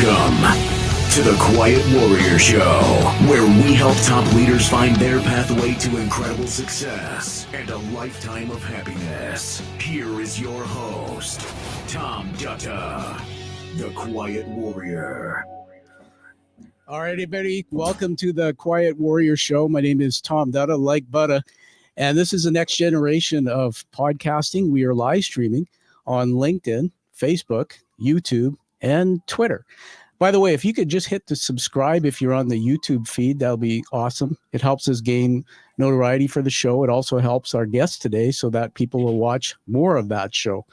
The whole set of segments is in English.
Welcome to the Quiet Warrior Show, where we help top leaders find their pathway to incredible success and a lifetime of happiness. Here is your host, Tom Dutta, the Quiet Warrior. All right, everybody, welcome to the Quiet Warrior Show. My name is Tom Dutta, like Butta, and this is the next generation of podcasting. We are live streaming on LinkedIn, Facebook, YouTube, and Twitter. By the way, if you could just hit the subscribe if you're on the YouTube feed, that'll be awesome. It helps us gain notoriety for the show. It also helps our guests today so that people will watch more of that show.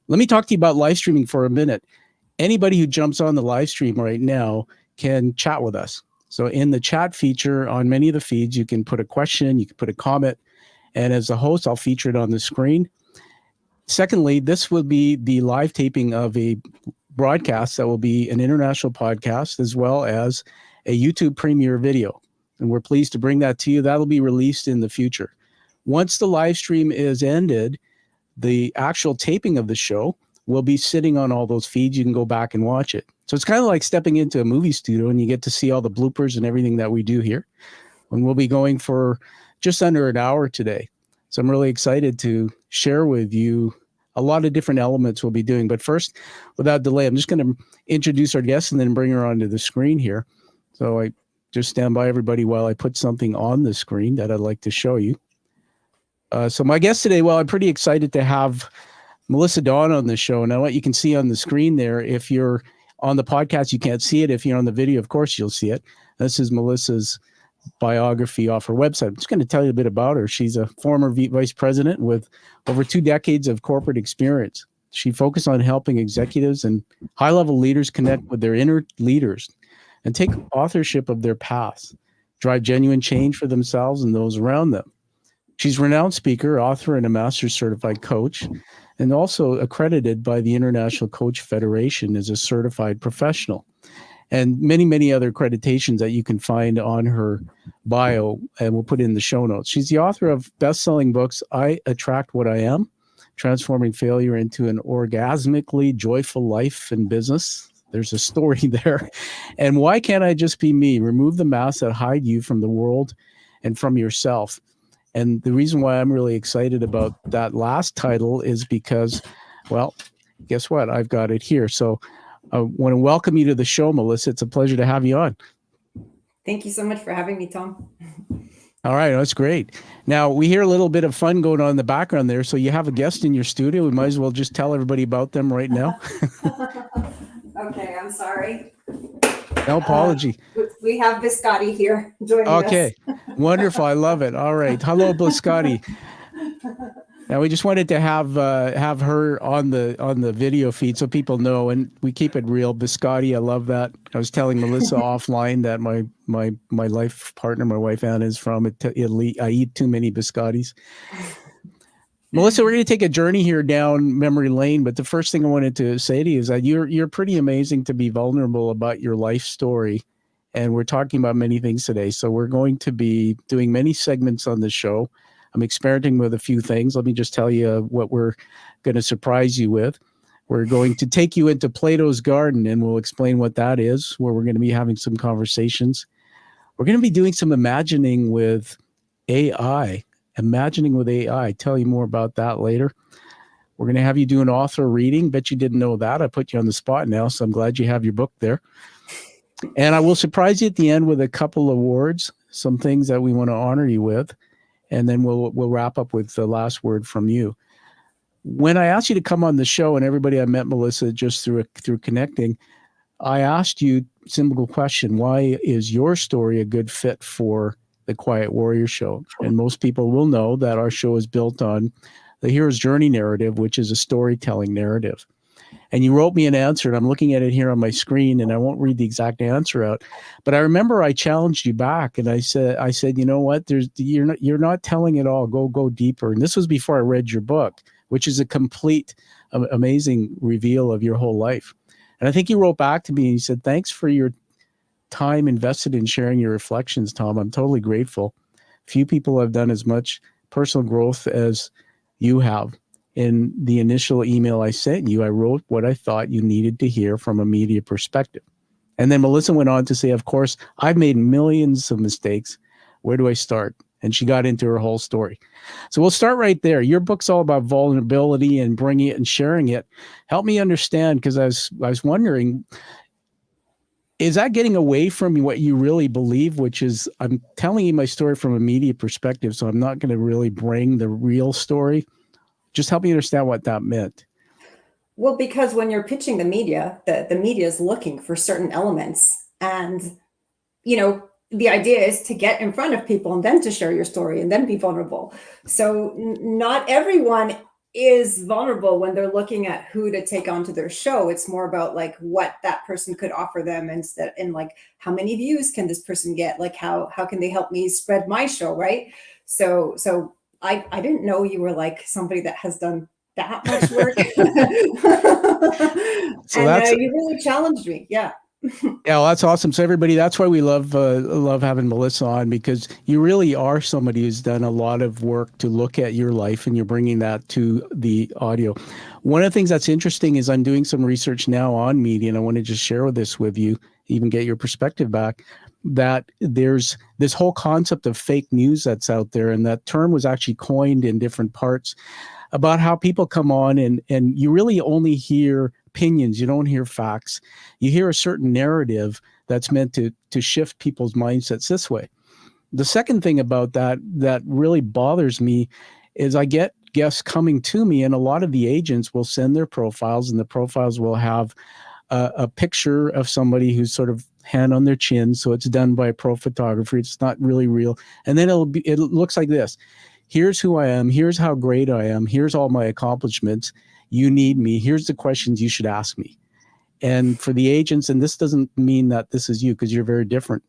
Let me talk to you about live streaming for a minute. Anybody who jumps on the live stream right now can chat with us. So in the chat feature on many of the feeds, you can put a question, you can put a comment, and as the host, I'll feature it on the screen. Secondly, this will be the live taping of a broadcast that will be an international podcast as well as a YouTube premiere video. And we're pleased to bring that to you. That'll be released in the future. Once the live stream is ended, the actual taping of the show will be sitting on all those feeds. You can go back and watch it. So it's kind of like stepping into a movie studio and you get to see all the bloopers and everything that we do here. And we'll be going for just under an hour today. So I'm really excited to share with you a lot of different elements we'll be doing. But first, without delay, I'm just going to introduce our guest and then bring her onto the screen here. So I just stand by, everybody, while I put something on the screen that I'd like to show you. So my guest today, well, I'm pretty excited to have Melissa Dawn on the show. Now, what you can see on the screen there, if you're on the podcast, you can't see it. If you're on the video, of course, you'll see it. This is Melissa's biography off her website. I'm just going to tell you a bit about her. She's a former vice president with over 2 decades of corporate experience. She focused on helping executives and high-level leaders connect with their inner leaders and take authorship of their paths, drive genuine change for themselves and those around them. She's a renowned speaker, author, and a master's certified coach, and also accredited by the International Coach Federation as a certified professional, and many, many other accreditations that you can find on her bio, and we'll put in the show notes. She's the author of best-selling books, I Attract What I Am, Transforming Failure into an Orgasmically Joyful Life and Business. There's a story there. And Why Can't I Just Be Me? Remove the masks that hide you from the world and from yourself. And the reason why I'm really excited about that last title is because, well, guess what? I've got it here. So I want to welcome you to the show, Melissa. It's a pleasure to have you on. Thank you so much for having me, Tom. All right. That's great. Now, we hear a little bit of fun going on in the background there. So you have a guest in your studio. We might as well just tell everybody about them right now. Okay. I'm sorry. No apology. We have Biscotti here joining us. Okay. Wonderful. I love it. All right. Hello, Biscotti. Now we just wanted to have her on the video feed so people know, and we keep it real. Biscotti, I love that. I was telling Melissa offline that my life partner, my wife Anna, is from Italy. I eat too many biscottis. Melissa, we're going to take a journey here down memory lane, but the first thing I wanted to say to you is that you're pretty amazing to be vulnerable about your life story, and we're talking about many things today. So we're going to be doing many segments on the show. I'm experimenting with a few things. Let me just tell you what we're going to surprise you with. We're going to take you into Plato's Garden, and we'll explain what that is, where we're going to be having some conversations. We're going to be doing some imagining with AI. Tell you more about that later. We're going to have you do an author reading. Bet you didn't know that. I put you on the spot now, so I'm glad you have your book there. And I will surprise you at the end with a couple awards, some things that we want to honor you with. And then we'll wrap up with the last word from you. When I asked you to come on the show, and everybody I met Melissa just through connecting, I asked you a simple question: why is your story a good fit for the Quiet Warrior Show? And most people will know that our show is built on the hero's journey narrative, which is a storytelling narrative. And you wrote me an answer, and I'm looking at it here on my screen, and I won't read the exact answer out. But I remember I challenged you back, and I said, you know what? You're not telling it all. Go deeper. And this was before I read your book, which is a complete, amazing reveal of your whole life. And I think you wrote back to me and you said, thanks for your time invested in sharing your reflections, Tom. I'm totally grateful. Few people have done as much personal growth as you have. In the initial email I sent you, I wrote what I thought you needed to hear from a media perspective. And then Melissa went on to say, of course, I've made millions of mistakes. Where do I start? And she got into her whole story. So we'll start right there. Your book's all about vulnerability and bringing it and sharing it. Help me understand, because I was wondering, is that getting away from what you really believe, which is I'm telling you my story from a media perspective, so I'm not going to really bring the real story. Just help me understand what that meant. Well, because when you're pitching the media, the media is looking for certain elements. And, the idea is to get in front of people and then to share your story and then be vulnerable. So not everyone is vulnerable when they're looking at who to take onto their show. It's more about like what that person could offer them instead, and like how many views can this person get? Like how can they help me spread my show, right? So I didn't know you were like somebody that has done that much work. So And you really challenged me. Yeah. Yeah, well, that's awesome. So everybody, that's why we love having Melissa on, because you really are somebody who's done a lot of work to look at your life, and you're bringing that to the audio. One of the things that's interesting is I'm doing some research now on media, and I want to just share this with you, even get your perspective back, that there's this whole concept of fake news that's out there, and that term was actually coined in different parts about how people come on and you really only hear opinions. You don't hear facts. You hear a certain narrative that's meant to shift people's mindsets this way. The second thing about that really bothers me is I get guests coming to me, and a lot of the agents will send their profiles, and the profiles will have a picture of somebody who's sort of hand on their chin. So it's done by a pro photographer. It's not really real. And then it looks like this. Here's who I am. Here's how great I am. Here's all my accomplishments. You need me. Here's the questions you should ask me. And for the agents, and this doesn't mean that this is you, because you're very different,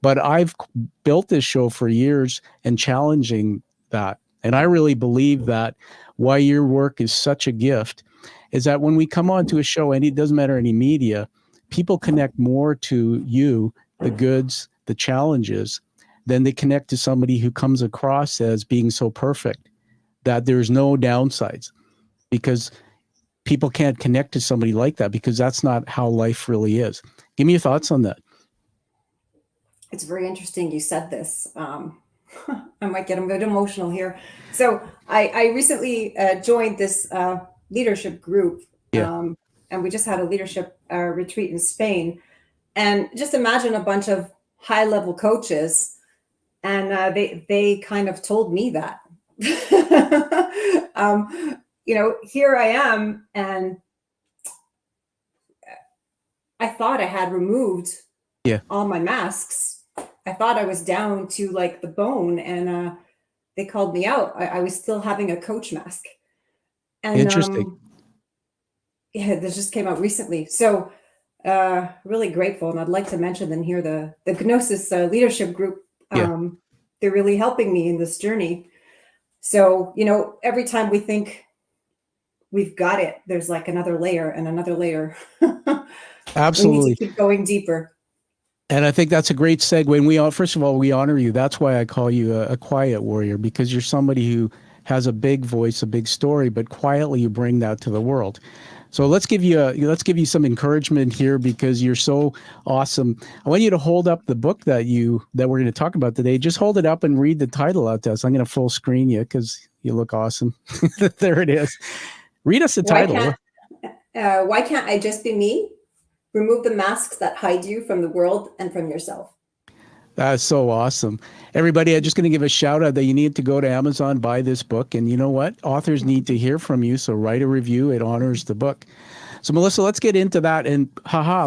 but I've built this show for years and challenging that. And I really believe that why your work is such a gift is that when we come onto a show, and it doesn't matter any media, people connect more to you, the goods, the challenges, than they connect to somebody who comes across as being so perfect that there's no downsides, because people can't connect to somebody like that, because that's not how life really is. Give me your thoughts on that. It's very interesting you said this. I might get a bit emotional here. So I recently joined this leadership group, and we just had a leadership retreat in Spain. And just imagine a bunch of high-level coaches, and they kind of told me that. Here I am, and I thought I had removed all my masks. I thought I was down to like the bone, and they called me out. I was still having a coach mask. And Interesting. This just came out recently. So really grateful. And I'd like to mention then here the Gnosis leadership group. They're really helping me in this journey. So, every time we think we've got it, there's like another layer and another layer. Absolutely. We need to keep going deeper. And I think that's a great segue. And first of all, we honor you. That's why I call you a quiet warrior, because you're somebody who has a big voice, a big story, but quietly you bring that to the world. So let's give you some encouragement here, because you're so awesome. I want you to hold up the book that we're going to talk about today. Just hold it up and read the title out to us. I'm going to full screen you because you look awesome. There it is. Read us the title. Why can't I just be me? Remove the masks that hide you from the world and from yourself. That's so awesome. Everybody, I'm just going to give a shout out that you need to go to Amazon, buy this book. And you know what? Authors need to hear from you. So write a review. It honors the book. So Melissa, let's get into that. And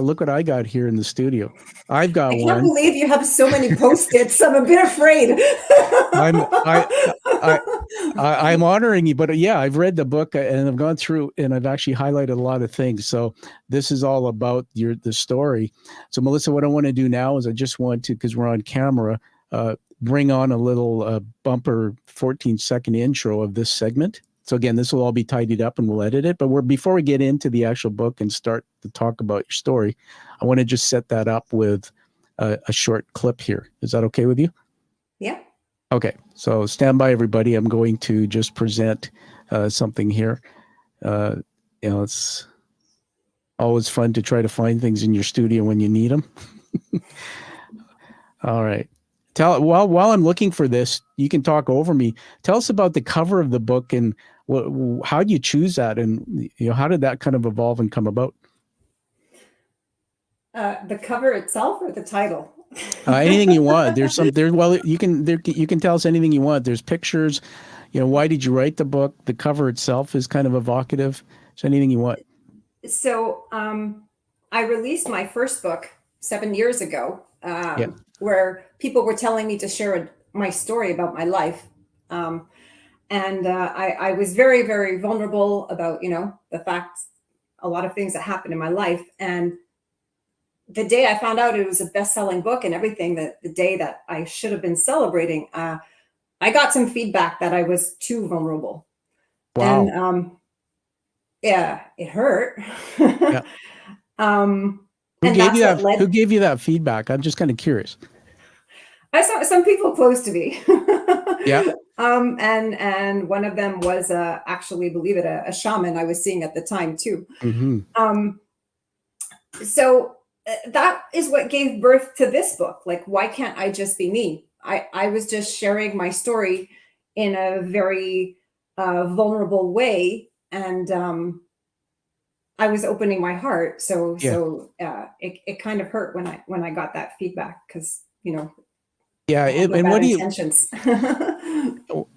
look what I got here in the studio. I've got one. I can't believe you have so many Post-its. I'm a bit afraid. I'm honoring you, but yeah, I've read the book and I've gone through and I've actually highlighted a lot of things. So this is all about the story. So Melissa, what I want to do now is I just want to, because we're on camera, bring on a little bumper 14-second intro of this segment. So again, this will all be tidied up and we'll edit it. But before we get into the actual book and start to talk about your story, I want to just set that up with a short clip here. Is that okay with you? Yeah. Okay. So stand by, everybody. I'm going to just present something here. I'll always fun to try to find things in your studio when you need them. All right. While I'm looking for this, you can talk over me. Tell us about the cover of the book and how do you choose that, and how did that kind of evolve and come about? The cover itself or the title? Anything you want. You can tell us anything you want. There's pictures. Why did you write the book? The cover itself is kind of evocative. So anything you want. So I released my first book 7 years ago, Yeah. where people were telling me to share my story about my life. And I was very, very vulnerable about, the fact, a lot of things that happened in my life. And the day I found out it was a best-selling book and everything, that the day that I should have been celebrating, I got some feedback that I was too vulnerable. Wow. And yeah, it hurt. Yeah. Who And gave that's you what that? led. Who gave you that feedback? I'm just kind of curious. I saw some people close to me. Yeah. And one of them was actually, believe it, a shaman I was seeing at the time too. Mm-hmm. So that is what gave birth to this book. Like, why can't I just be me? I was just sharing my story in a very vulnerable way, and I was opening my heart. So it kind of hurt when I got that feedback, because Yeah. I had no And bad what do you? intentions.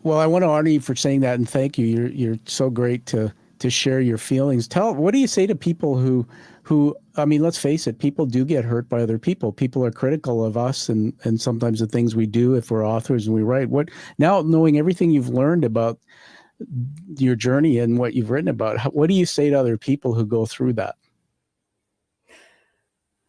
Well, I want to honor you for saying that, and thank you. You're so great to share your feelings. What do you say to people who I mean, let's face it, people do get hurt by other people. People are critical of us and sometimes the things we do if we're authors and we write. What now, knowing everything you've learned about your journey and what you've written about, what do you say to other people who go through that?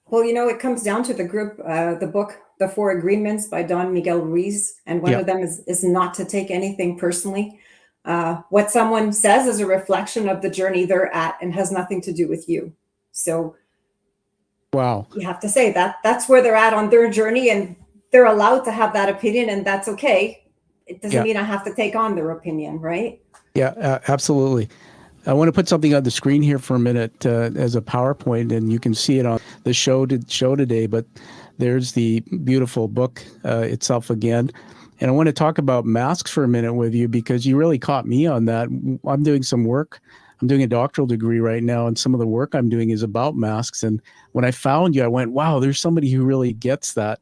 Well, it comes down to the book, The Four Agreements by Don Miguel Ruiz. And one Yeah. of them is not to take anything personally. What someone says is a reflection of the journey they're at and has nothing to do with you. So Wow. you have to say that's where they're at on their journey, and they're allowed to have that opinion, and that's okay. It doesn't mean I have to take on their opinion, right? Yeah, absolutely. I want to put something on the screen here for a minute as a PowerPoint, and you can see it on the show today. But there's the beautiful book itself again. And I want to talk about masks for a minute with you, because you really caught me on that. I'm doing some work. I'm doing a doctoral degree right now, and some of the work I'm doing is about masks. And when I found you, I went, wow, there's somebody who really gets that.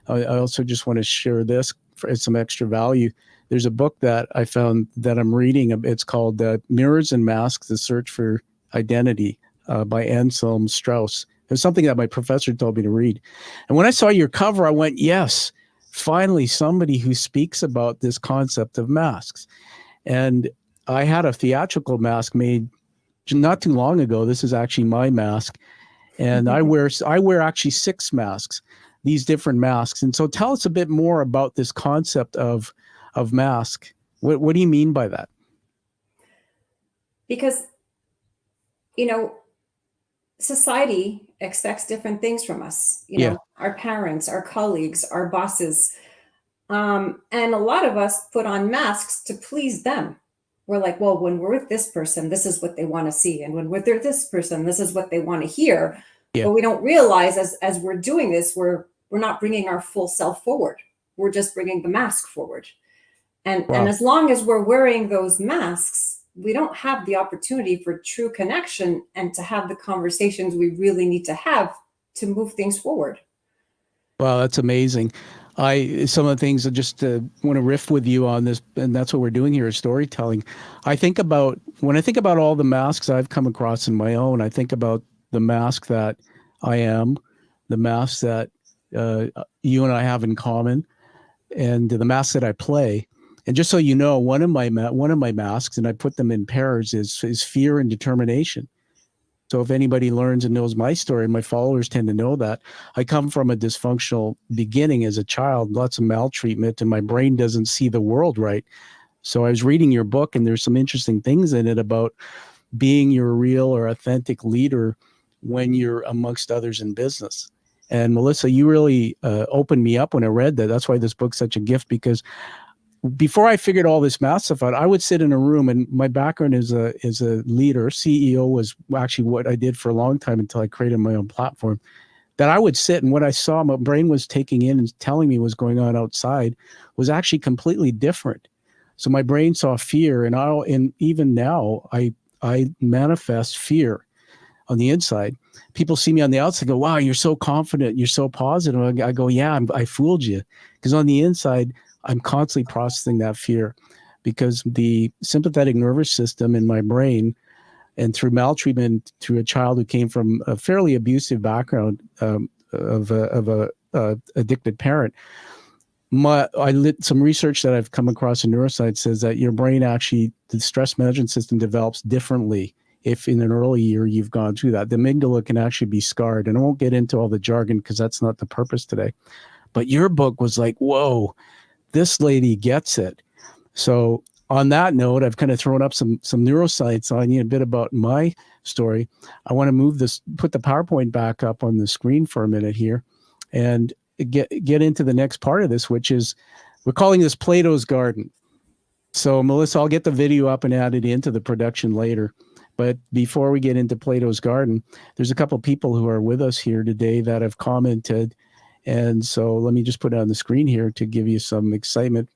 I also just want to share this for some extra value. There's a book that I found that I'm reading. It's called Mirrors and Masks, The Search for Identity by Anselm Strauss. It was something that my professor told me to read. And when I saw your cover, I went, yes, finally somebody who speaks about this concept of masks. And I had a theatrical mask made not too long ago. This is actually my mask. And I wear actually 6 masks, these different masks. And so tell us a bit more about this concept of mask. What do you mean by that? Because, society expects different things from us, our parents, our colleagues, our bosses. And a lot of us put on masks to please them. We're like, well, when we're with this person, this is what they want to see. And when we're with this person, this is what they want to hear. Yeah. But we don't realize as we're doing this, we're not bringing our full self forward. We're just bringing the mask forward. And as long as we're wearing those masks, we don't have the opportunity for true connection and to have the conversations we really need to have to move things forward. Wow, that's amazing. Some of the things I just want to riff with you on this, and that's what we're doing here is storytelling. When I think about all the masks I've come across in my own, I think about the mask that I am, the mask that you and I have in common, and the mask that I play. And just so you know, one of my masks, and I put them in pairs, is fear and determination. So if anybody learns and knows my story, and my followers tend to know that, I come from a dysfunctional beginning as a child, lots of maltreatment, and my brain doesn't see the world right. So I was reading your book, and there's some interesting things in it about being your real or authentic leader when you're amongst others in business. And Melissa, you really opened me up when I read that. That's why this book's such a gift, because before I figured all this math stuff out, I would sit in a room, and my background is a leader. CEO was actually what I did for a long time until I created my own platform. That I would sit, and what I saw my brain was taking in and telling me was going on outside was actually completely different. So my brain saw fear, and even now I manifest fear on the inside. People see me on the outside, go, "Wow, you're so confident, you're so positive." I go, "Yeah, I fooled you," because on the inside, I'm constantly processing that fear, because the sympathetic nervous system in my brain, and through maltreatment, through a child who came from a fairly abusive background of a addicted parent, some research that I've come across in neuroscience says that your brain actually, the stress management system develops differently if in an early year you've gone through that. The amygdala can actually be scarred, and I won't get into all the jargon because that's not the purpose today. But your book was like, whoa, this lady gets it. So on that note, I've kind of thrown up some neuroscience on you, a bit about my story. I want to put the PowerPoint back up on the screen for a minute here, and get into the next part of this, which is, we're calling this Plato's Garden. So Melissa, I'll get the video up and add it into the production later. But before we get into Plato's Garden, there's a couple of people who are with us here today that have commented. And so let me just put it on the screen here to give you some excitement.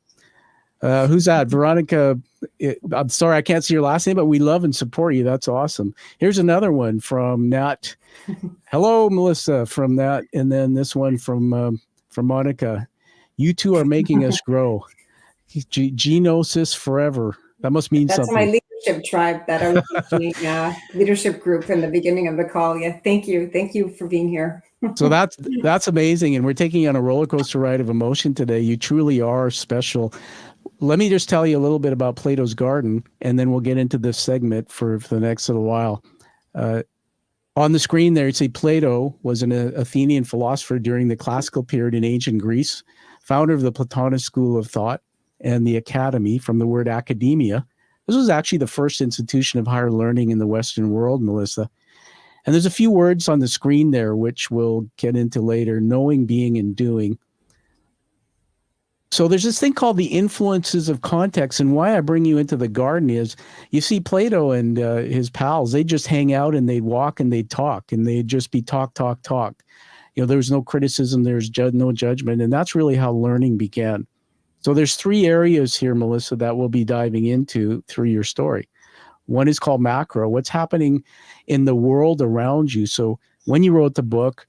Who's that? Veronica. I'm sorry, I can't see your last name, but we love and support you. That's awesome. Here's another one from Nat. Hello, Melissa, from Nat. And then this one from Monica. You two are making us grow. Genosis forever. That must mean That's something. my leadership tribe that I was teaching, leadership group in the beginning of the call. Yeah, thank you. Thank you for being here. So that's amazing. And we're taking you on a roller coaster ride of emotion today. You truly are special. Let me just tell you a little bit about Plato's Garden, and then we'll get into this segment for the next little while. On the screen there, you see Plato was an Athenian philosopher during the classical period in ancient Greece, founder of the Platonist school of thought and the academy, from the word academia. This was actually the first institution of higher learning in the Western world, Melissa. And there's a few words on the screen there, which we'll get into later: knowing, being, and doing. So there's this thing called the influences of context. And why I bring you into the garden is, you see Plato and his pals, they just hang out and they'd walk and they'd talk, and they'd just be talk. There was no criticism, there's no judgment. And that's really how learning began. So there's three areas here, Melissa, that we'll be diving into through your story. One is called macro, what's happening in the world around you. So when you wrote the book,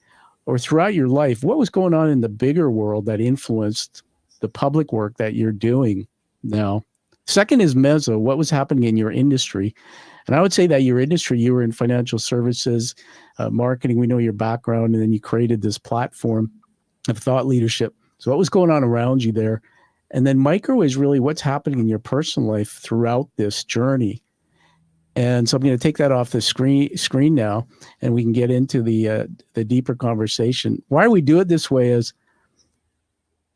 or throughout your life, what was going on in the bigger world that influenced the public work that you're doing now? Second is meso, what was happening in your industry. And I would say that your industry, you were in financial services, marketing, we know your background, and then you created this platform of thought leadership. So what was going on around you there? And then micro is really what's happening in your personal life throughout this journey. And so I'm going to take that off the screen now, and we can get into the deeper conversation. Why we do it this way is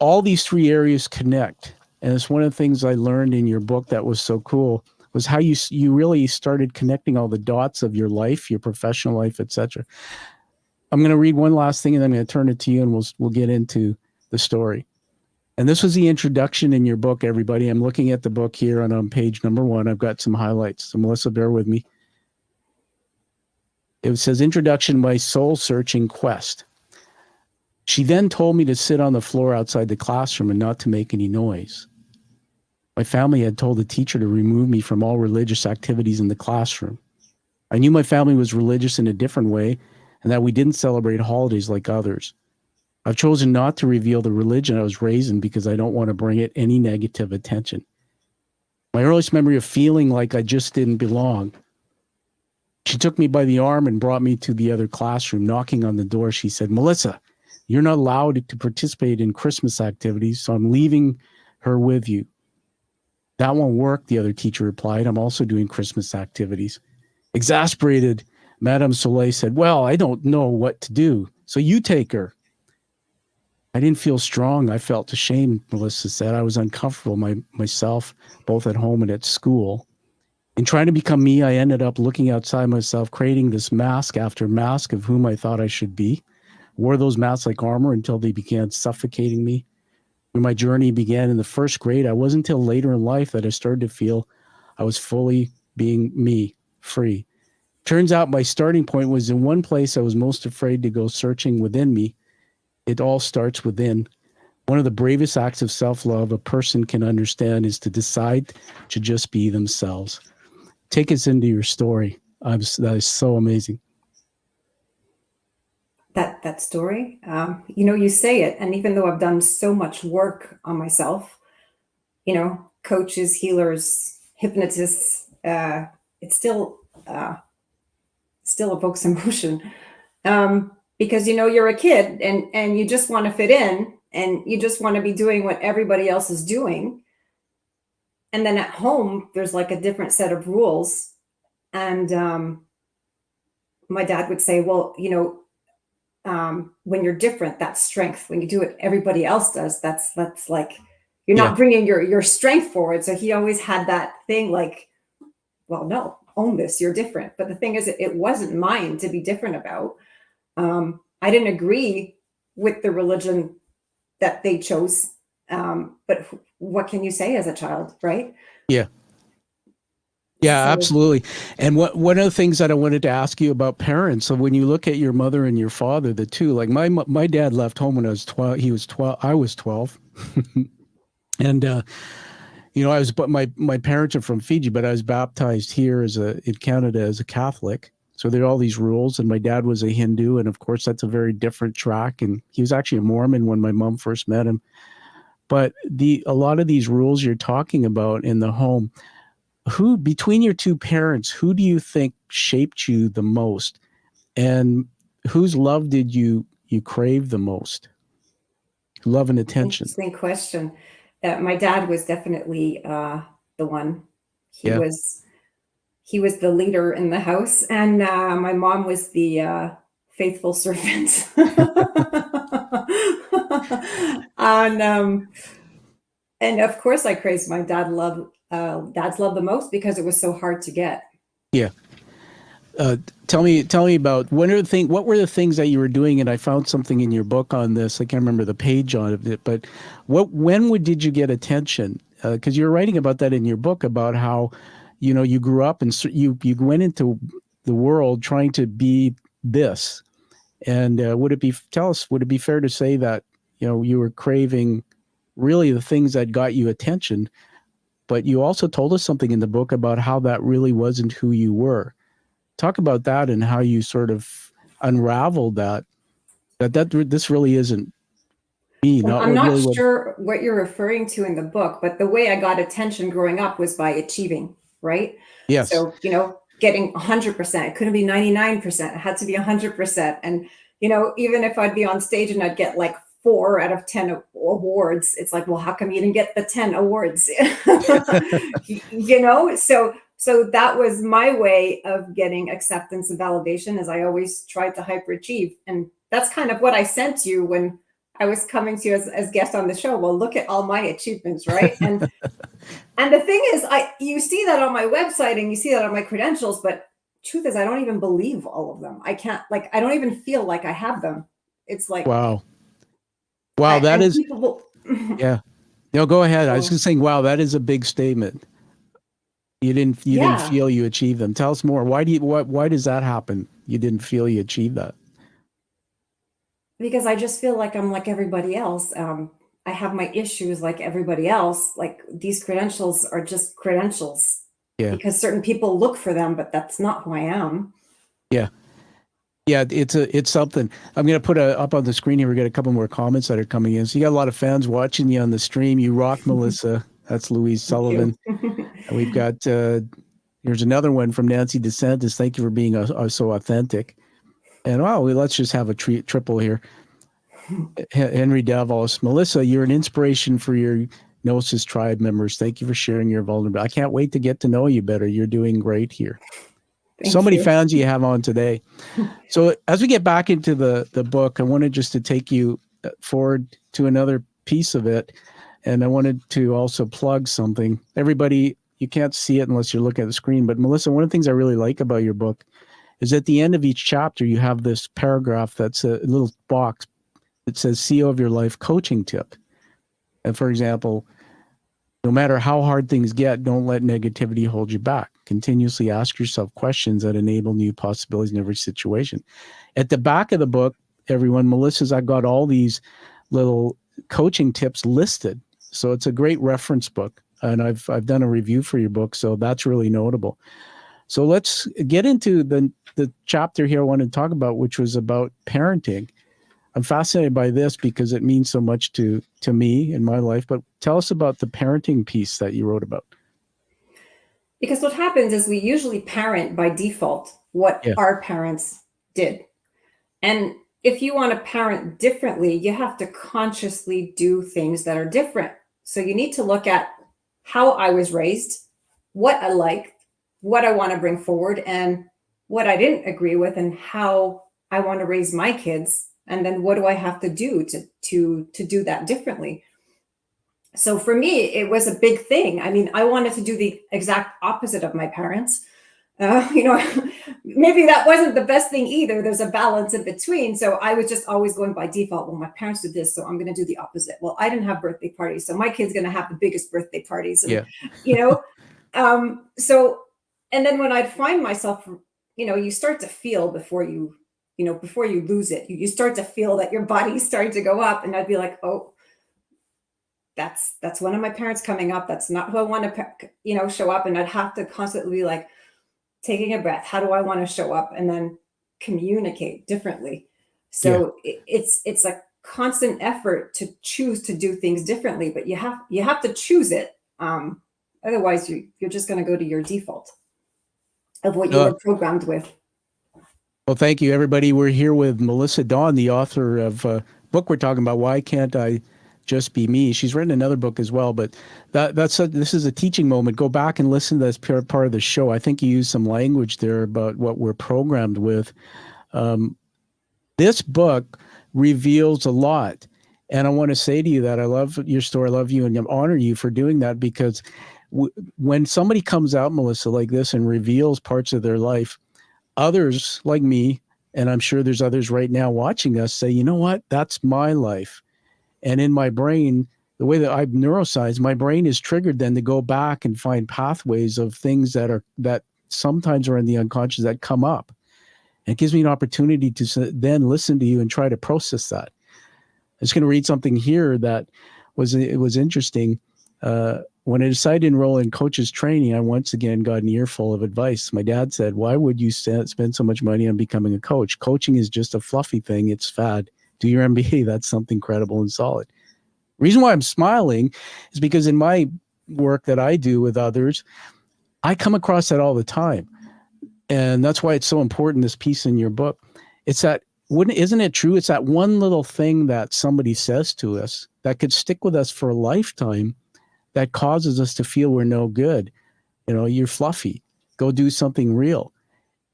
all these three areas connect. And it's one of the things I learned in your book that was so cool, was how you really started connecting all the dots of your life, your professional life, etc. I'm going to read one last thing, and then I'm going to turn it to you, and we'll get into the story. And this was the introduction in your book, everybody. I'm looking at the book here, and on page number 1, I've got some highlights. So Melissa, bear with me. It says, Introduction, my soul-searching quest. She then told me to sit on the floor outside the classroom and not to make any noise. My family had told the teacher to remove me from all religious activities in the classroom. I knew my family was religious in a different way, and that we didn't celebrate holidays like others. I've chosen not to reveal the religion I was raised in because I don't want to bring it any negative attention. My earliest memory of feeling like I just didn't belong. She took me by the arm and brought me to the other classroom. Knocking on the door, she said, Melissa, you're not allowed to participate in Christmas activities, so I'm leaving her with you. That won't work, the other teacher replied. I'm also doing Christmas activities. Exasperated, Madame Soleil said, well, I don't know what to do, so you take her. I didn't feel strong. I felt ashamed, Melissa said. I was uncomfortable myself, both at home and at school. In trying to become me, I ended up looking outside myself, creating this mask after mask of whom I thought I should be. Wore those masks like armor until they began suffocating me. when my journey began in the first grade, I wasn't until later in life that I started to feel I was fully being me, free. Turns out my starting point was in one place I was most afraid to go searching within me. It all starts within. One of the bravest acts of self-love a person can understand is to decide to just be themselves. Take us into your story. That is so amazing. That story, you say it, and even though I've done so much work on myself, coaches, healers, hypnotists, it still evokes emotion, because you're a kid and you just want to fit in and you just want to be doing what everybody else is doing, and then at home there's like a different set of rules, and my dad would say, well, when you're different, that's strength. When you do what everybody else does, that's like you're not bringing your strength forward. So he always had that thing like, well, no, own this, you're different. But the thing is, it wasn't mine to be different about. I didn't agree with the religion that they chose. But what can you say as a child, right? Yeah. Yeah, So, absolutely. And one of the things that I wanted to ask you about parents, so when you look at your mother and your father, the two, like my dad left home when I was 12, he was 12, I was 12. And but my parents are from Fiji, but I was baptized here in Canada as a Catholic. So there are all these rules, and my dad was a Hindu, and of course that's a very different track. And he was actually a Mormon when my mom first met him. But a lot of these rules you're talking about in the home, who between your two parents, who do you think shaped you the most, and whose love did you crave the most? Love and attention. interesting question. My dad was definitely the one. He Yeah. was he was the leader in the house, and my mom was the faithful servant. and and of course, I praised my dad's love the most because it was so hard to get. Yeah. Tell me about what were the things that you were doing? And I found something in your book on this. I can't remember the page on it, but did you get attention? Because you're writing about that in your book about how, you grew up and you went into the world trying to be this. And would it be fair to say that, you were craving really the things that got you attention, but you also told us something in the book about how that really wasn't who you were. Talk about that and how you sort of unraveled that this really isn't me. Well, Not I'm what not really what. sure what you're referring to in the book, but the way I got attention growing up was by achieving, right? Yes. So, getting 100%. It couldn't be 99%. It had to be 100%. And, even if I'd be on stage and I'd get like 4 out of 10 awards, it's like, well, how come you didn't get the 10 awards? So that was my way of getting acceptance and validation, as I always tried to hyperachieve. And that's kind of what I sent you when I was coming to you as guest on the show. Well, look at all my achievements, right? And the thing is, you see that on my website and you see that on my credentials, but truth is, I don't even believe all of them. I can't, I don't even feel like I have them. It's like, Wow. and Is people will, yeah. No, go ahead. I was so, just saying, wow, that is a big statement. You didn't yeah, feel you achieved them. Tell us more. Why does that happen? You didn't feel you achieved that. because I just feel like I'm like everybody else. I have my issues like everybody else. Like these credentials are just credentials Yeah. because certain people look for them, but that's not who I am. Yeah. Yeah, it's something. I'm going to put up on the screen here. We got a couple more comments that are coming in. So you got a lot of fans watching you on the stream. You rock, Melissa. That's Louise Sullivan. Thank you. And we've got here's another one from Nancy DeSantis. Thank you for being so authentic. And let's just have a triple here. Henry Davos, Melissa, you're an inspiration for your Gnosis tribe members. Thank you for sharing your vulnerability. I can't wait to get to know you better. You're doing great here. So many fans you have on today. So as we get back into the book, I wanted just to take you forward to another piece of it. And I wanted to also plug something. Everybody, you can't see it unless you're looking at the screen. But Melissa, one of the things I really like about your book is at the end of each chapter, you have this paragraph that's a little box that says CEO of your life coaching tip. And for example, no matter how hard things get, don't let negativity hold you back. Continuously ask yourself questions that enable new possibilities in every situation. At the back of the book, everyone, I've got all these little coaching tips listed. So it's a great reference book. And I've done a review for your book, so that's really notable. So let's get into the chapter here I want to talk about, which was about parenting. I'm fascinated by this because it means so much to me in my life. But tell us about the parenting piece that you wrote about. Because what happens is we usually parent by default what Yeah. our parents did. And if you want to parent differently, you have to consciously do things that are different. So you need to look at how I was raised, what I like, what I want to bring forward, and what I didn't agree with, and how I want to raise my kids. And then what do I have to do to do that differently? So for me, it was a big thing. I mean, I wanted to do the exact opposite of my parents. You know, maybe that wasn't the best thing either. There's a balance in between. So I was just always going by default. Well, my parents did this, so I'm going to do the opposite. Well, I didn't have birthday parties, so my kid's going to have the biggest birthday parties. And, Yeah. you know, so, and then when I'd find myself, you know, you start to feel before you lose it, you start to feel that your body's starting to go up. And I'd be like, oh, that's one of my parents coming up. That's not who I want to, show up. And I'd have to constantly be like, taking a breath. How do I want to show up? And then communicate differently. So it's a constant effort to choose to do things differently, but you have to choose it. Otherwise, you're just going to go to your default of what you were programmed with. Well, thank you, everybody. We're here with Melissa Dawn, the author of a book we're talking about, Why Can't I Just Be Me? She's written another book as well, but this is a teaching moment. Go back and listen to this part of the show. I think you used some language there about what we're programmed with. This book reveals a lot. And I want to say to you that I love your story. I love you and I honor you for doing that, because when somebody comes out, Melissa, like this and reveals parts of their life, others like me, and I'm sure there's others right now watching us, say, you know what, that's my life. And in my brain, the way that I've neuroscience, my brain is triggered then to go back and find pathways of things that sometimes are in the unconscious that come up. And it gives me an opportunity to then listen to you and try to process that. I'm just going to read something here that was interesting. When I decided to enroll in coaches training, I once again got an earful of advice. My dad said, why would you spend so much money on becoming a coach? Coaching is just a fluffy thing. It's fad. Do your MBA. That's something credible and solid. Reason why I'm smiling is because in my work that I do with others, I come across that all the time. And that's why it's so important, this piece in your book. It's that, isn't it true? It's that one little thing that somebody says to us that could stick with us for a lifetime, that causes us to feel we're no good. You know, you're fluffy. Go do something real.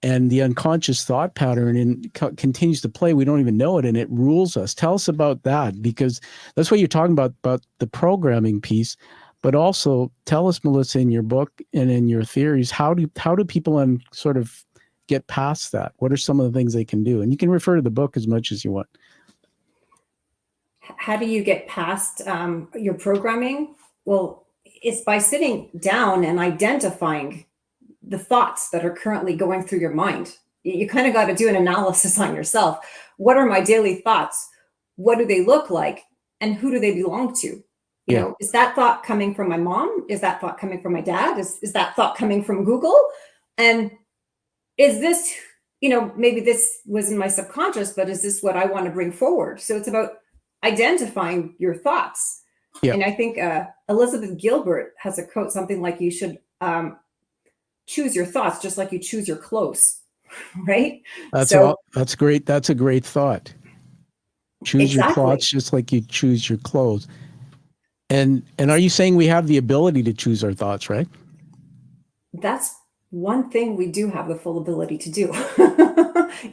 And the unconscious thought pattern continues to play. We don't even know it, and it rules us. Tell us about that, because that's what you're talking about the programming piece. But also tell us, Melissa, in your book and in your theories, how do people sort of get past that? What are some of the things they can do? And you can refer to the book as much as you want. How do you get past your programming? Well, it's by sitting down and identifying the thoughts that are currently going through your mind. You kind of got to do an analysis on yourself. What are my daily thoughts? What do they look like? And who do they belong to? You know, is that thought coming from my mom? Is that thought coming from my dad? Is that thought coming from Google? And is this, maybe this was in my subconscious, but is this what I want to bring forward? So it's about identifying your thoughts. Yeah. And I think Elizabeth Gilbert has a quote, something like, you should choose your thoughts just like you choose your clothes, right? That's great. That's a great thought. Choose your thoughts just like you choose your clothes. And are you saying we have the ability to choose our thoughts, right? That's one thing we do have the full ability to do.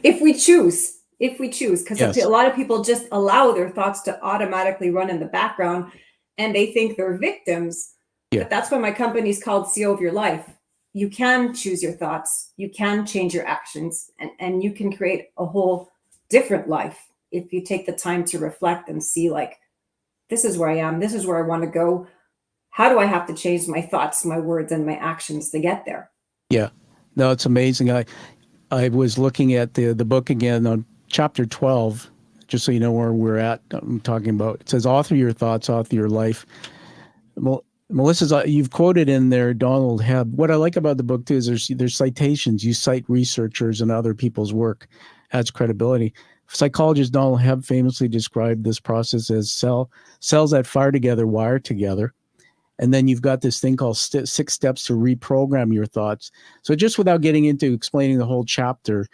If we choose, because a lot of people just allow their thoughts to automatically run in the background and they think they're victims. Yeah. But that's why my company is called CEO of Your Life. You can choose your thoughts, you can change your actions, and you can create a whole different life if you take the time to reflect and see, like, This is where I am. This is where I want to go. How do I have to change my thoughts, my words, and my actions to get there? Yeah. No, it's amazing. I was looking at the book again on chapter 12, just so you know where we're at. I'm talking about, it says, author your thoughts, author your life. Melissa's, you've quoted in there Donald Hebb. What I like about the book too is there's citations. You cite researchers and other people's work, adds credibility. Psychologist Donald Hebb famously described this process as cells that fire together wire together. And then you've got this thing called 6 steps to reprogram your thoughts. So just without getting into explaining the whole chapter,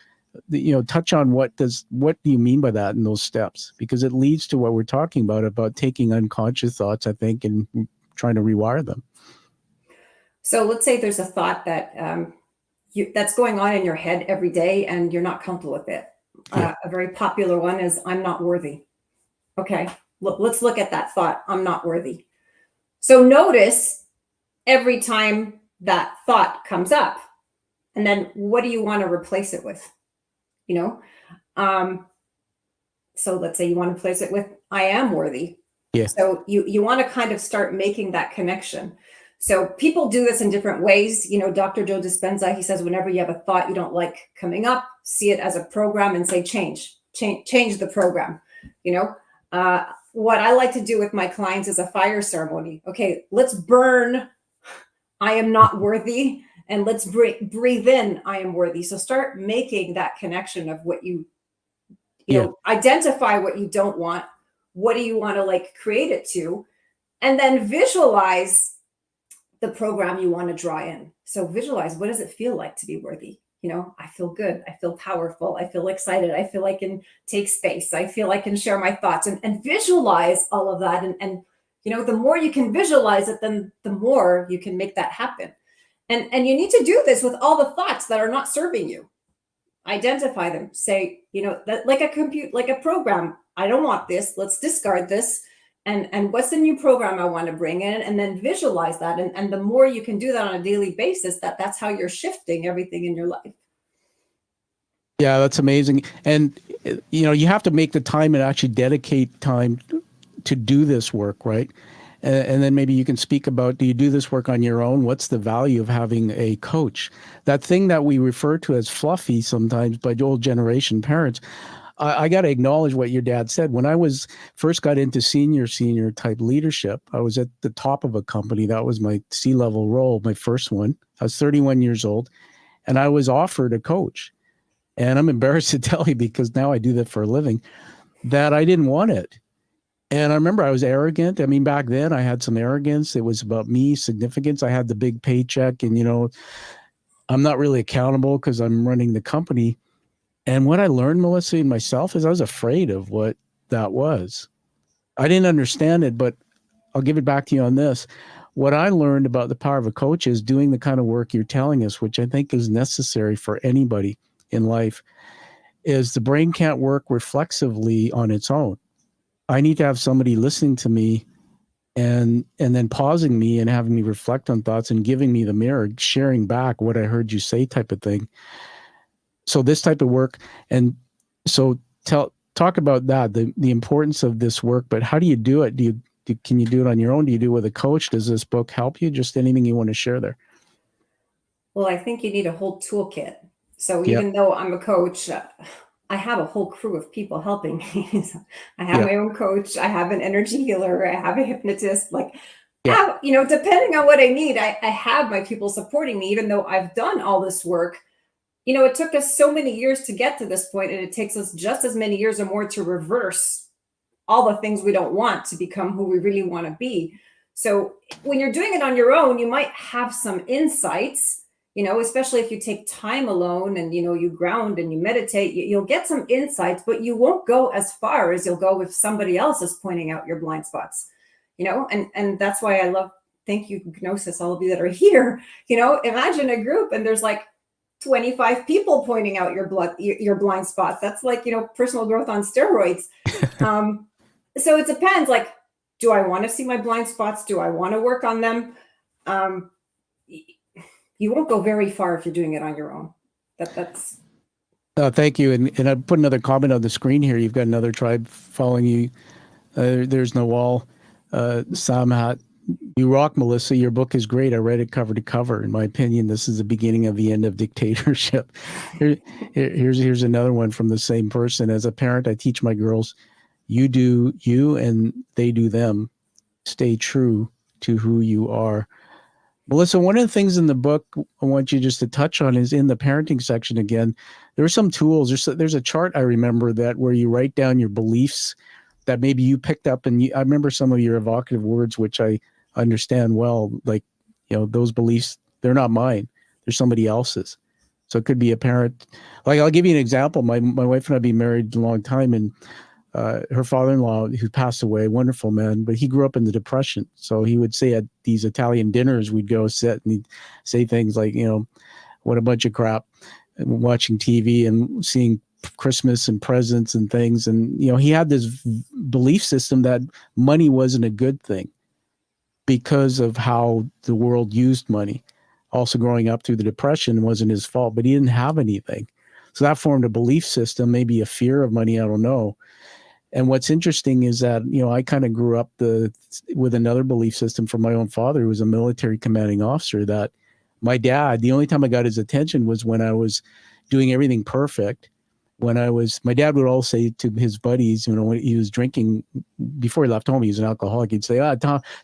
touch on what do you mean by that in those steps? Because it leads to what we're talking about taking unconscious thoughts, I think, and trying to rewire them. So let's say there's a thought that that's going on in your head every day and you're not comfortable with it. Yeah. A very popular one is, I'm not worthy. Okay, let's look at that thought. I'm not worthy. So notice every time that thought comes up, and then what do you want to replace it with? So let's say you want to replace it with, I am worthy. Yeah. So you want to kind of start making that connection. So people do this in different ways. Dr. Joe Dispenza, he says, whenever you have a thought you don't like coming up, see it as a program and say, change the program. What I like to do with my clients is a fire ceremony. Okay, let's burn, I am not worthy, and let's breathe in, I am worthy. So start making that connection of what you identify what you don't want. What do you want to create it to? And then visualize the program you want to draw in. So visualize, what does it feel like to be worthy? I feel good. I feel powerful. I feel excited. I feel I can take space. I feel I can share my thoughts and visualize all of that. And the more you can visualize it, then the more you can make that happen. And you need to do this with all the thoughts that are not serving you. Identify them. Say, that like a program. I don't want this. Let's discard this. And what's the new program I want to bring in? And then visualize that. And the more you can do that on a daily basis, that's how you're shifting everything in your life. Yeah, that's amazing. And, you have to make the time and actually dedicate time to do this work, right? And then maybe you can speak about, do you do this work on your own? What's the value of having a coach? That thing that we refer to as fluffy sometimes by old generation parents. I got to acknowledge what your dad said. When I first got into senior type leadership, I was at the top of a company. That was my C-level role, my first one. I was 31 years old, and I was offered a coach. And I'm embarrassed to tell you, because now I do that for a living, that I didn't want it. And I remember I was arrogant. I mean, back then I had some arrogance. It was about me, significance. I had the big paycheck, and, I'm not really accountable because I'm running the company. And what I learned, Melissa, and myself, is I was afraid of what that was. I didn't understand it, but I'll give it back to you on this. What I learned about the power of a coach is doing the kind of work you're telling us, which I think is necessary for anybody in life, is the brain can't work reflexively on its own. I need to have somebody listening to me and then pausing me and having me reflect on thoughts and giving me the mirror, sharing back what I heard you say, type of thing. So this type of work, and so talk about that, the importance of this work. But how do you do it? Can you do it on your own? Do you do it with a coach? Does this book help you? Just anything you want to share there? Well, I think you need a whole toolkit. So even though I'm a coach, I have a whole crew of people helping me. I have my own coach. I have an energy healer. I have a hypnotist. Depending on what I need, I have my people supporting me, even though I've done all this work. It took us so many years to get to this point, and it takes us just as many years or more to reverse all the things we don't want to become who we really want to be. So when you're doing it on your own, you might have some insights, especially if you take time alone and, you ground and you meditate, you'll get some insights, but you won't go as far as you'll go if somebody else is pointing out your blind spots, and that's why I love, thank you, Gnosis, all of you that are here. Imagine a group and there's 25 people pointing out your blind spots. That's personal growth on steroids. So it depends. Do I want to see my blind spots? Do I want to work on them? You won't go very far if you're doing it on your own. That's. Thank you. And I put another comment on the screen here. You've got another tribe following you. There's no wall. Samhat, you rock, Melissa. Your book is great. I read it cover to cover. In my opinion, this is the beginning of the end of dictatorship. Here's another one from the same person. As a parent, I teach my girls, you do you and they do them. Stay true to who you are. Melissa, one of the things in the book I want you just to touch on is in the parenting section again. There are some tools. There's a chart I remember that where you write down your beliefs that maybe you picked up, and I remember some of your evocative words, which I understand well. Like, those beliefs, they're not mine; they're somebody else's. So it could be a parent. Like, I'll give you an example. My wife and I have been married a long time, and her father-in-law, who passed away, wonderful man, but he grew up in the Depression. So he would say at these Italian dinners, we'd go sit and he'd say things like, what a bunch of crap, and watching TV and seeing Christmas and presents and things. And, he had this belief system that money wasn't a good thing because of how the world used money. Also growing up through the Depression wasn't his fault, but he didn't have anything. So that formed a belief system, maybe a fear of money, I don't know. And what's interesting is that, I kind of grew up with another belief system from my own father, who was a military commanding officer, that my dad, the only time I got his attention was when I was doing everything perfect. My dad would always say to his buddies, when he was drinking, before he left home, he was an alcoholic. He'd say,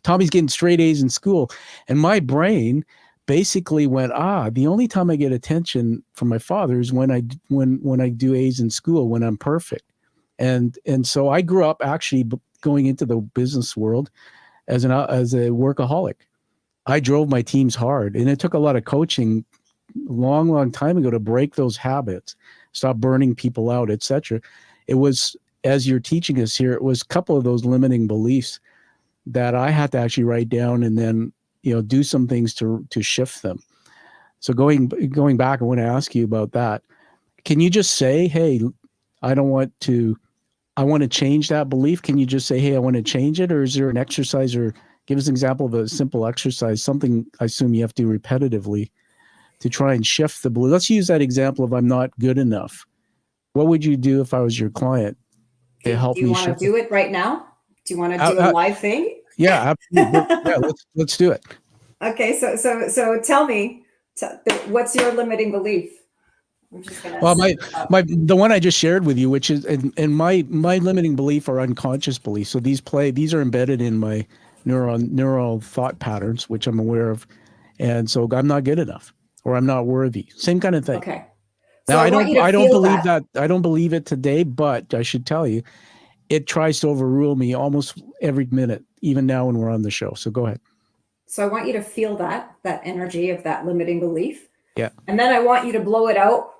Tommy's getting straight A's in school. And my brain basically went, the only time I get attention from my father is when I do A's in school, when I'm perfect. And so I grew up actually going into the business world as a workaholic. I drove my teams hard, and it took a lot of coaching long time ago to break those habits, stop burning people out, etc. It was, as you're teaching us here, it was a couple of those limiting beliefs that I had to actually write down and then, do some things to shift them. So going back, I want to ask you about that. Can you just say, hey, I want to change that belief? Can you just say, hey, I want to change it? Or is there an exercise, or give us an example of a simple exercise, something I assume you have to do repetitively to try and shift the belief? Let's use that example of I'm not good enough. What would you do if I was your client to help Do you me want to shift do it right now? Do you want to do a live thing? Yeah, absolutely. Yeah, let's do it. Okay, so tell me, what's your limiting belief? I'm just gonna. Well, the one I just shared with you, which is, and my limiting belief are unconscious beliefs. So these are embedded in my neural thought patterns, which I'm aware of, and so I'm not good enough, or I'm not worthy. Same kind of thing. Okay. So Now I want you to feel believe that. I don't believe it today, but I should tell you, it tries to overrule me almost every minute, even now when we're on the show. So go ahead. So I want you to feel that energy of that limiting belief. Yeah. And then I want you to blow it out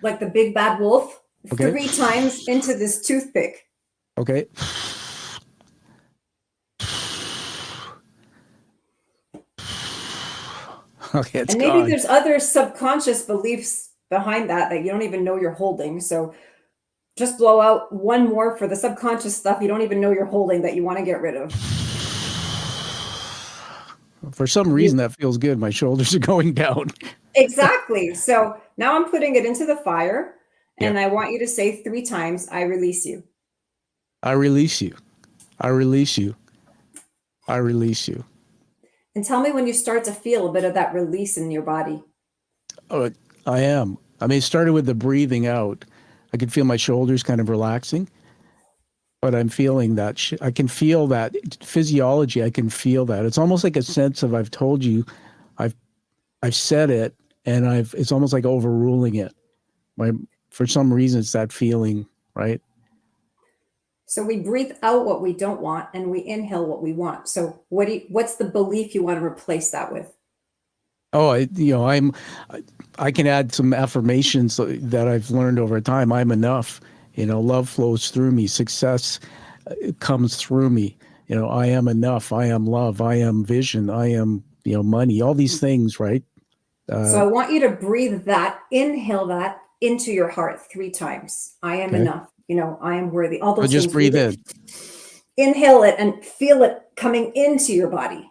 like the big bad wolf, Okay. 3 times into this toothpick. Okay. Okay, it's And maybe gone. there's other subconscious beliefs behind that you don't even know you're holding. So just blow out one more for the subconscious stuff you don't even know you're holding that you want to get rid of. For some reason, that feels good. My shoulders are going down. Exactly. So now I'm putting it into the fire, and I want you to say 3 times, I release you. I release you. I release you. I release you. And tell me when you start to feel a bit of that release in your body. Oh, I am. I mean, it started with the breathing out. I could feel my shoulders kind of relaxing, but I'm feeling that. I can feel that physiology. I can feel that. It's almost like a sense of I've told you, I've said it, and it's almost like overruling it. For some reason, it's that feeling, right? So we breathe out what we don't want, and we inhale what we want. So what's the belief you want to replace that with? Oh, I can add some affirmations that I've learned over time. I'm enough. Love flows through me. Success comes through me. I am enough. I am love. I am vision. I am, money, all these things, right? So I want you to breathe that, inhale that into your heart 3 times. I am enough. I am worthy. All those just things. breathe in. Inhale it and feel it coming into your body.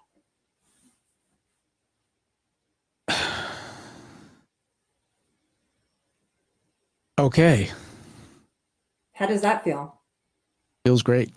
Okay. How does that feel? Feels great.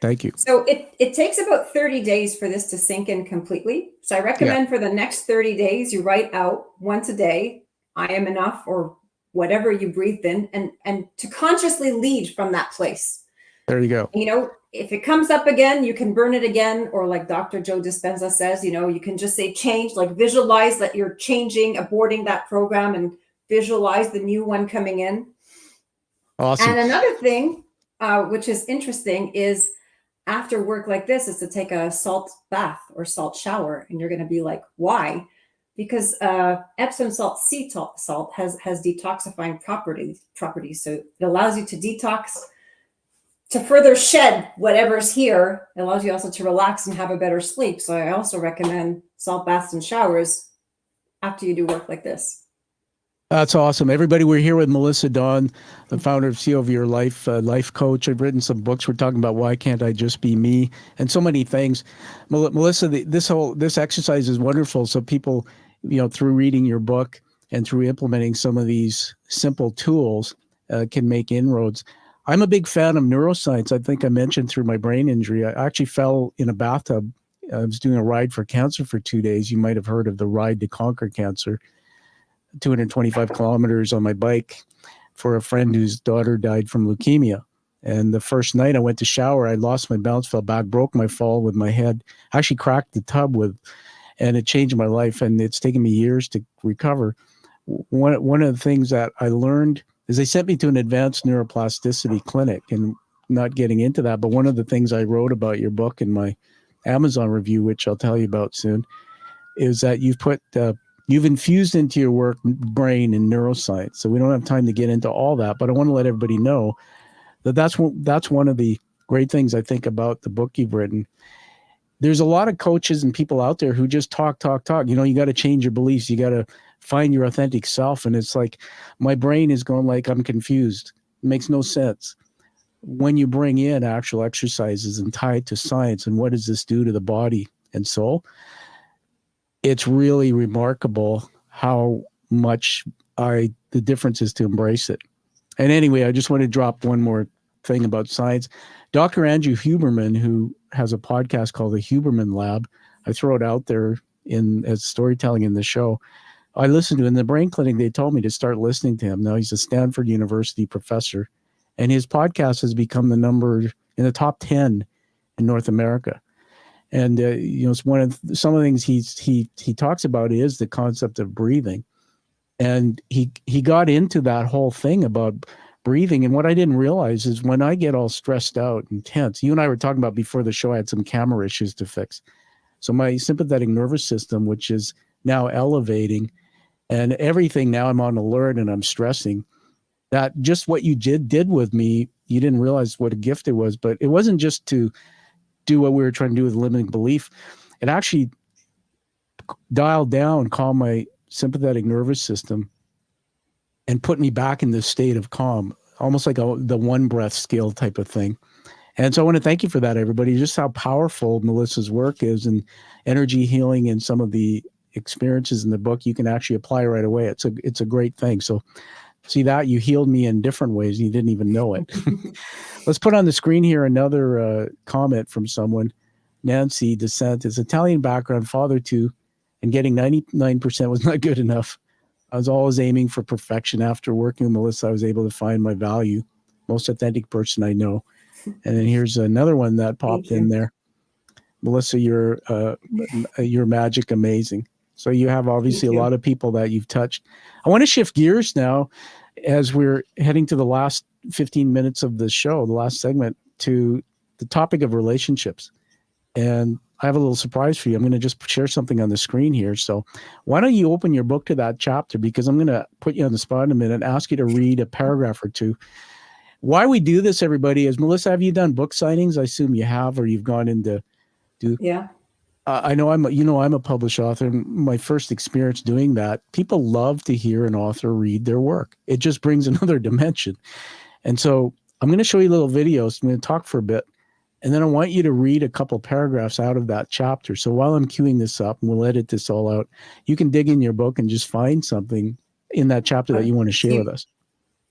Thank you. So it takes about 30 days for this to sink in completely. So I recommend for the next 30 days, you write out once a day, I am enough, or whatever you breathed in, and to consciously lead from that place. There you go. You know, if it comes up again, you can burn it again. Or like Dr. Joe Dispenza says, you know, you can just say change, like visualize that you're changing, aborting that program, and visualize the new one coming in. Awesome. And another thing, which is interesting, is after work like this is to take a salt bath or salt shower. And you're going to be like, why? Because Epsom sea salt has detoxifying properties. So it allows you to detox, to further shed whatever's here. It allows you also to relax and have a better sleep. So I also recommend salt baths and showers after you do work like this. That's awesome. Everybody, we're here with Melissa Dawn, the founder of CEO of Your Life, life coach. I've written some books. We're talking about why can't I just be me, and so many things. Melissa, this exercise is wonderful. So people, you know, through reading your book and through implementing some of these simple tools, can make inroads. I'm a big fan of neuroscience. I think I mentioned through my brain injury, I actually fell in a bathtub. I was doing a ride for cancer for 2 days. You might have heard of the Ride to Conquer Cancer. 225 kilometers on my bike for a friend whose daughter died from leukemia. And the first night I went to shower, I lost my balance, fell back, broke my fall with my head, actually cracked the tub and it changed my life. And it's taken me years to recover. One of the things that I learned is they sent me to an advanced neuroplasticity clinic, and not getting into that. But one of the things I wrote about your book in my Amazon review, which I'll tell you about soon, is that you've infused into your work brain and neuroscience. So we don't have time to get into all that, but I want to let everybody know that that's one of the great things I think about the book you've written. There's a lot of coaches and people out there who just talk. You know, you got to change your beliefs. You got to find your authentic self. And it's like, my brain is going like, I'm confused. It makes no sense. When you bring in actual exercises and tie it to science and what does this do to the body and soul, it's really remarkable how much the difference is to embrace it. And anyway, I just want to drop one more thing about science. Dr. Andrew Huberman, who has a podcast called the Huberman Lab, I throw it out there as storytelling in the show. I listened to in the brain clinic. They told me to start listening to him. Now he's a Stanford University professor, and his podcast has become in the top 10 in North America. And you know, some of the things he talks about is the concept of breathing, and he got into that whole thing about breathing. And what I didn't realize is when I get all stressed out and tense, you and I were talking about before the show, I had some camera issues to fix. So my sympathetic nervous system, which is now elevating, and everything now I'm on alert and I'm stressing. That just what you did with me, you didn't realize what a gift it was. But it wasn't just to do what we were trying to do with limiting belief. It actually dialed down, calmed my sympathetic nervous system, and put me back in this state of calm, almost like the one breath skill type of thing. And so I want to thank you for that, everybody. Just how powerful Melissa's work is, and energy healing and some of the experiences in the book you can actually apply right away. It's a great thing. So see that you healed me in different ways. You didn't even know it. Let's put on the screen here another comment from someone. Nancy DeSantis, Italian background, father too, and getting 99% was not good enough. I was always aiming for perfection. After working with Melissa, I was able to find my value. Most authentic person I know. And then here's another one that popped in there. Melissa, you're magic amazing. So you have obviously a lot of people that you've touched. I want to shift gears now as we're heading to the last 15 minutes of the show, the last segment, to the topic of relationships. And I have a little surprise for you. I'm going to just share something on the screen here. So why don't you open your book to that chapter, because I'm going to put you on the spot in a minute and ask you to read a paragraph or two. Why we do this, everybody, is, Melissa, have you done book signings? I assume you have, or you've gone into do. Yeah. I know I'm a published author, and my first experience doing that, people love to hear an author read their work. It just brings another dimension. And so I'm going to show you little videos. I'm going to talk for a bit, and then I want you to read a couple paragraphs out of that chapter. So while I'm queuing this up, and we'll edit this all out, you can dig in your book and just find something in that chapter that you want to share with us.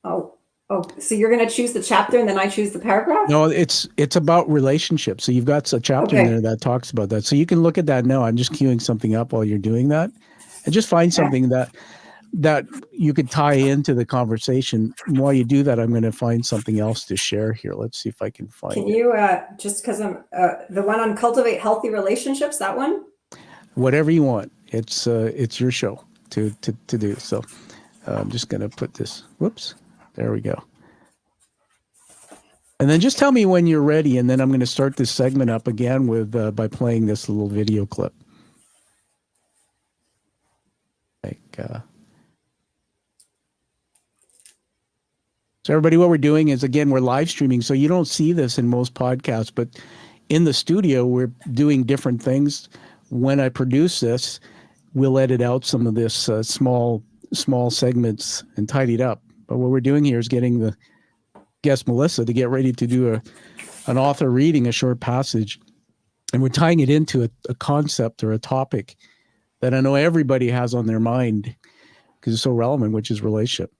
Oh, Oh, so you're going to choose the chapter and then I choose the paragraph? No, it's about relationships. So you've got a chapter in Okay. there that talks about that. So you can look at that now. I'm just queuing something up while you're doing that, and just find something that you could tie into the conversation. And while you do that, I'm going to find something else to share here. Let's see if I can find Can it. you, just because I'm, the one on cultivate healthy relationships, that one? Whatever you want. It's your show to do. So I'm just going to put this. Whoops. There we go. And then just tell me when you're ready, and then I'm going to start this segment up again with by playing this little video clip. So everybody, what we're doing is, again, we're live streaming. So you don't see this in most podcasts, but in the studio, we're doing different things. When I produce this, we'll edit out some of this small segments and tidy it up. But what we're doing here is getting the guest Melissa to get ready to do an author reading a short passage. And we're tying it into a concept or a topic that I know everybody has on their mind because it's so relevant, which is relationship.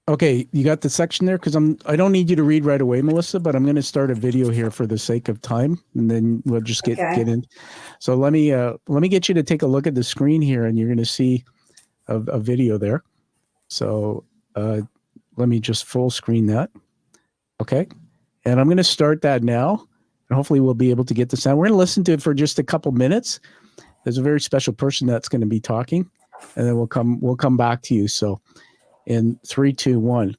Okay, you got the section there? Because I don't need you to read right away, Melissa, but I'm going to start a video here for the sake of time, and then we'll just get in. So let me get you to take a look at the screen here, and you're going to see a video there. So let me just full screen that. Okay, and I'm going to start that now, and hopefully we'll be able to get the sound. We're going to listen to it for just a couple minutes. There's a very special person that's going to be talking, and then we'll come back to you. So in 3, 2, 1.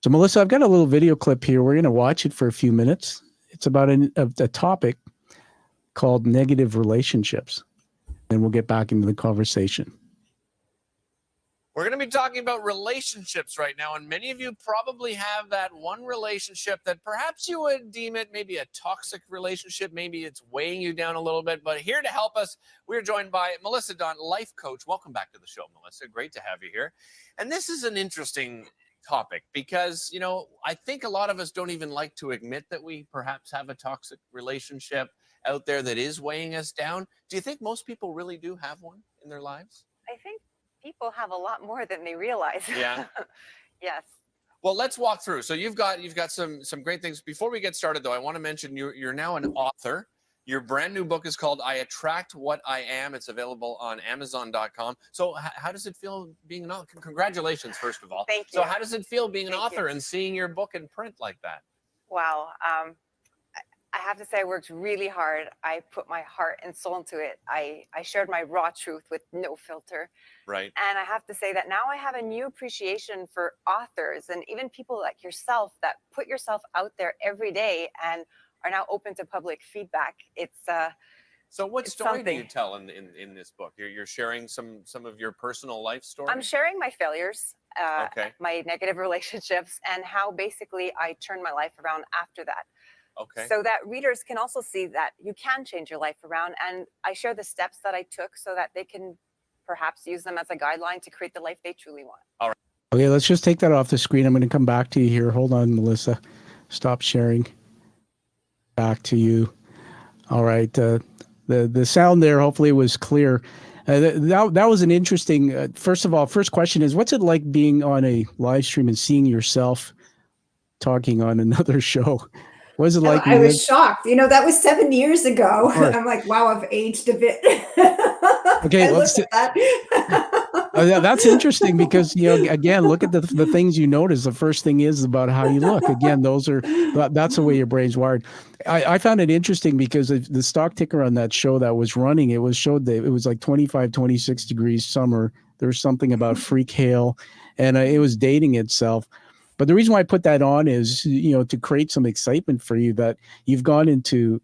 So Melissa, I've got a little video clip here. We're going to watch it for a few minutes. It's about a topic called negative relationships. And we'll get back into the conversation. We're going to be talking about relationships right now, and many of you probably have that one relationship that perhaps you would deem it maybe a toxic relationship. Maybe it's weighing you down a little bit, but here to help us, we're joined by Melissa Dunn, life coach. Welcome back to the show, Melissa. Great to have you here. And this is an interesting topic because, you know, I think a lot of us don't even like to admit that we perhaps have a toxic relationship out there that is weighing us down. Do you think most people really do have one in their lives? I think people have a lot more than they realize. Yeah. Yes. Well, let's walk through. So you've got some great things. Before we get started, though, I want to mention you're now an author. Your brand new book is called I Attract What I Am. It's available on Amazon.com. So how does it feel being an author? Congratulations, first of all. Thank you. So how does it feel being an Thank author you. and seeing your book in print like that? Wow. I have to say I worked really hard. I put my heart and soul into it. I shared my raw truth with no filter. Right. And I have to say that now I have a new appreciation for authors and even people like yourself that put yourself out there every day and are now open to public feedback. It's so what it's story something. do you tell in this book? You're sharing some of your personal life story? I'm sharing my failures, Okay. my negative relationships, and how basically I turned my life around after that. Okay. So that readers can also see that you can change your life around. And I share the steps that I took so that they can perhaps use them as a guideline to create the life they truly want. All right. Okay, let's just take that off the screen. I'm going to come back to you here. Hold on, Melissa. Stop sharing. Back to you. All right. The sound there hopefully was clear. That was an interesting, first of all, first question is, what's it like being on a live stream and seeing yourself talking on another show? What is it like? I was shocked. You know, that was 7 years ago. I'm like, wow, I've aged a bit. Okay, let's that's interesting because, you know, again, look at the things you notice. The first thing is about how you look. Again, that's the way your brain's wired. I found it interesting because the stock ticker on that show that was running, showed that it was like 25, 26 degrees summer. There was something about freak hail, and it was dating itself. But the reason why I put that on is, you know, to create some excitement for you that you've gone into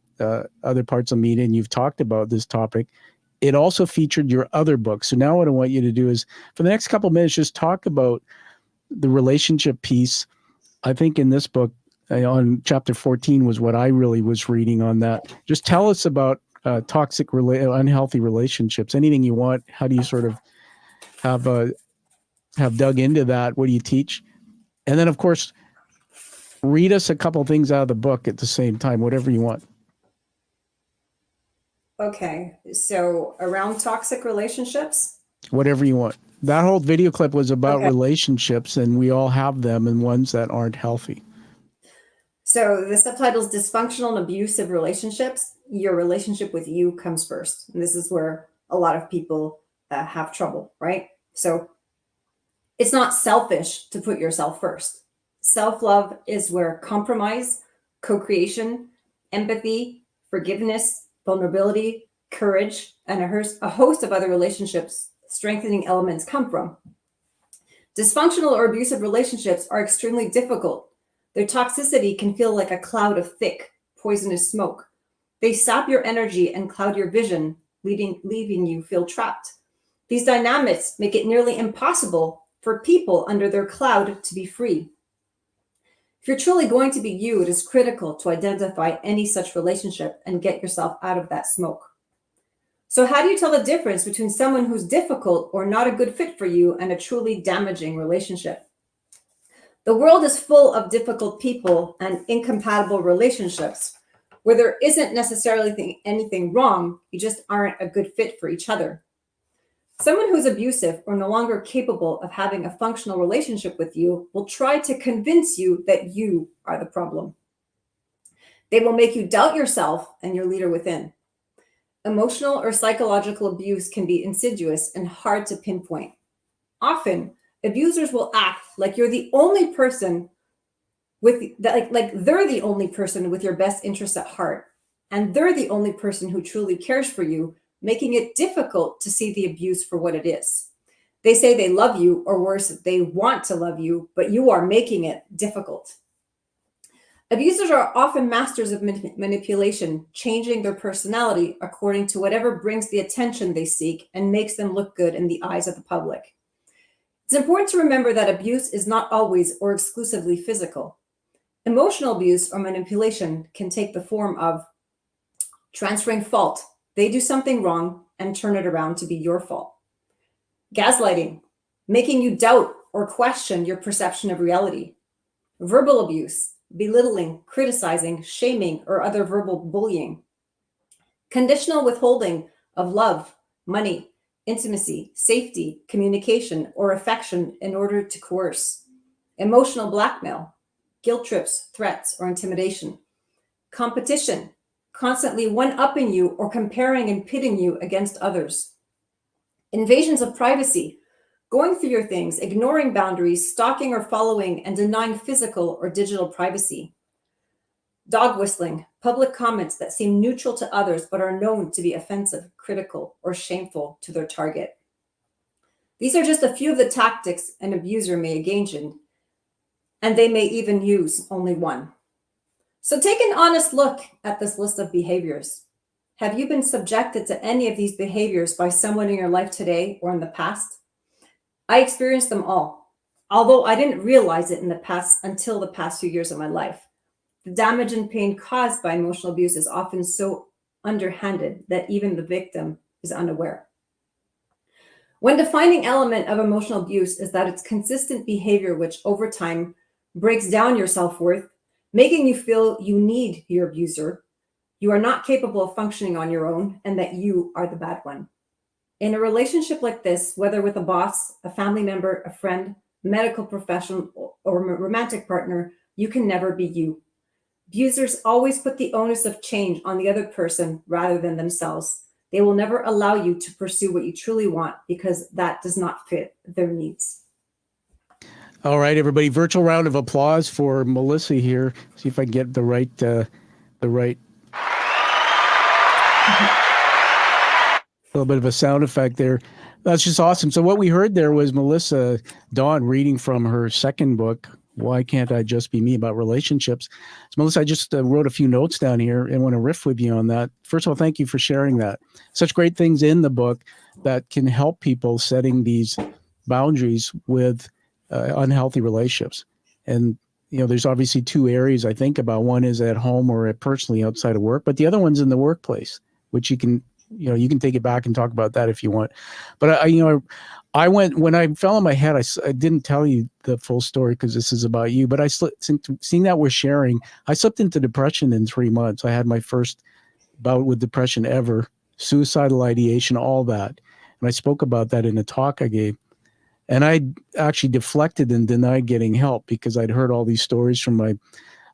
other parts of media and you've talked about this topic. It also featured your other books. So now what I want you to do is for the next couple of minutes, just talk about the relationship piece. I think in this book on chapter 14 was what I really was reading on that. Just tell us about toxic, unhealthy relationships, anything you want. How do you sort of have dug into that? What do you teach? And then, of course, read us a couple things out of the book at the same time, whatever you want. Okay, so around toxic relationships? Whatever you want. That whole video clip was about Okay. relationships, and we all have them, and ones that aren't healthy. So the subtitle is Dysfunctional and Abusive Relationships. Your relationship with you comes first. And this is where a lot of people have trouble, right? So it's not selfish to put yourself first. Self-love is where compromise, co-creation, empathy, forgiveness, vulnerability, courage, and a host of other relationships strengthening elements come from. Dysfunctional or abusive relationships are extremely difficult. Their toxicity can feel like a cloud of thick, poisonous smoke. They sap your energy and cloud your vision, leaving you feel trapped. These dynamics make it nearly impossible for people under their cloud to be free. If you're truly going to be you, it is critical to identify any such relationship and get yourself out of that smoke. So how do you tell the difference between someone who's difficult or not a good fit for you and a truly damaging relationship? The world is full of difficult people and incompatible relationships where there isn't necessarily anything wrong, you just aren't a good fit for each other. Someone who's abusive or no longer capable of having a functional relationship with you will try to convince you that you are the problem. They will make you doubt yourself and your leader within. Emotional or psychological abuse can be insidious and hard to pinpoint. Often, abusers will act like you're the only person with that, like they're the only person with your best interests at heart, and they're the only person who truly cares for you, making it difficult to see the abuse for what it is. They say they love you, or worse, they want to love you, but you are making it difficult. Abusers are often masters of manipulation, changing their personality according to whatever brings the attention they seek and makes them look good in the eyes of the public. It's important to remember that abuse is not always or exclusively physical. Emotional abuse or manipulation can take the form of transferring fault. They do something wrong and turn it around to be your fault. Gaslighting, making you doubt or question your perception of reality. Verbal abuse, belittling, criticizing, shaming, or other verbal bullying. Conditional withholding of love, money, intimacy, safety, communication, or affection in order to coerce. Emotional blackmail, guilt trips, threats, or intimidation. Competition, constantly one-upping you or comparing and pitting you against others. Invasions of privacy, going through your things, ignoring boundaries, stalking or following, and denying physical or digital privacy. Dog whistling, public comments that seem neutral to others but are known to be offensive, critical, or shameful to their target. These are just a few of the tactics an abuser may engage in, and they may even use only one. So take an honest look at this list of behaviors. Have you been subjected to any of these behaviors by someone in your life today or in the past? I experienced them all, although I didn't realize it until the past few years of my life. The damage and pain caused by emotional abuse is often so underhanded that even the victim is unaware. One defining element of emotional abuse is that it's consistent behavior which over time breaks down your self-worth, making you feel you need your abuser, you are not capable of functioning on your own, and that you are the bad one. In a relationship like this, whether with a boss, a family member, a friend, medical professional, or a romantic partner, you can never be you. Abusers always put the onus of change on the other person rather than themselves. They will never allow you to pursue what you truly want because that does not fit their needs. All right, everybody, virtual round of applause for Melissa here. See if I can get the right. A little bit of a sound effect there. That's just awesome. So what we heard there was Melissa Dawn reading from her second book, Why Can't I Just Be Me, about relationships. So Melissa, I just wrote a few notes down here and want to riff with you on that. First of all, thank you for sharing that. Such great things in the book that can help people setting these boundaries with unhealthy relationships. And there's obviously two areas I think about. One is at home or personally outside of work, but the other one's in the workplace, which you can take it back and talk about that if you want. But I went, when I fell on my head, I didn't tell you the full story because this is about you, but seeing that we're sharing, I slipped into depression in 3 months. I had my first bout with depression ever, suicidal ideation, all that. And I spoke about that in a talk I gave. And I actually deflected and denied getting help because I'd heard all these stories from my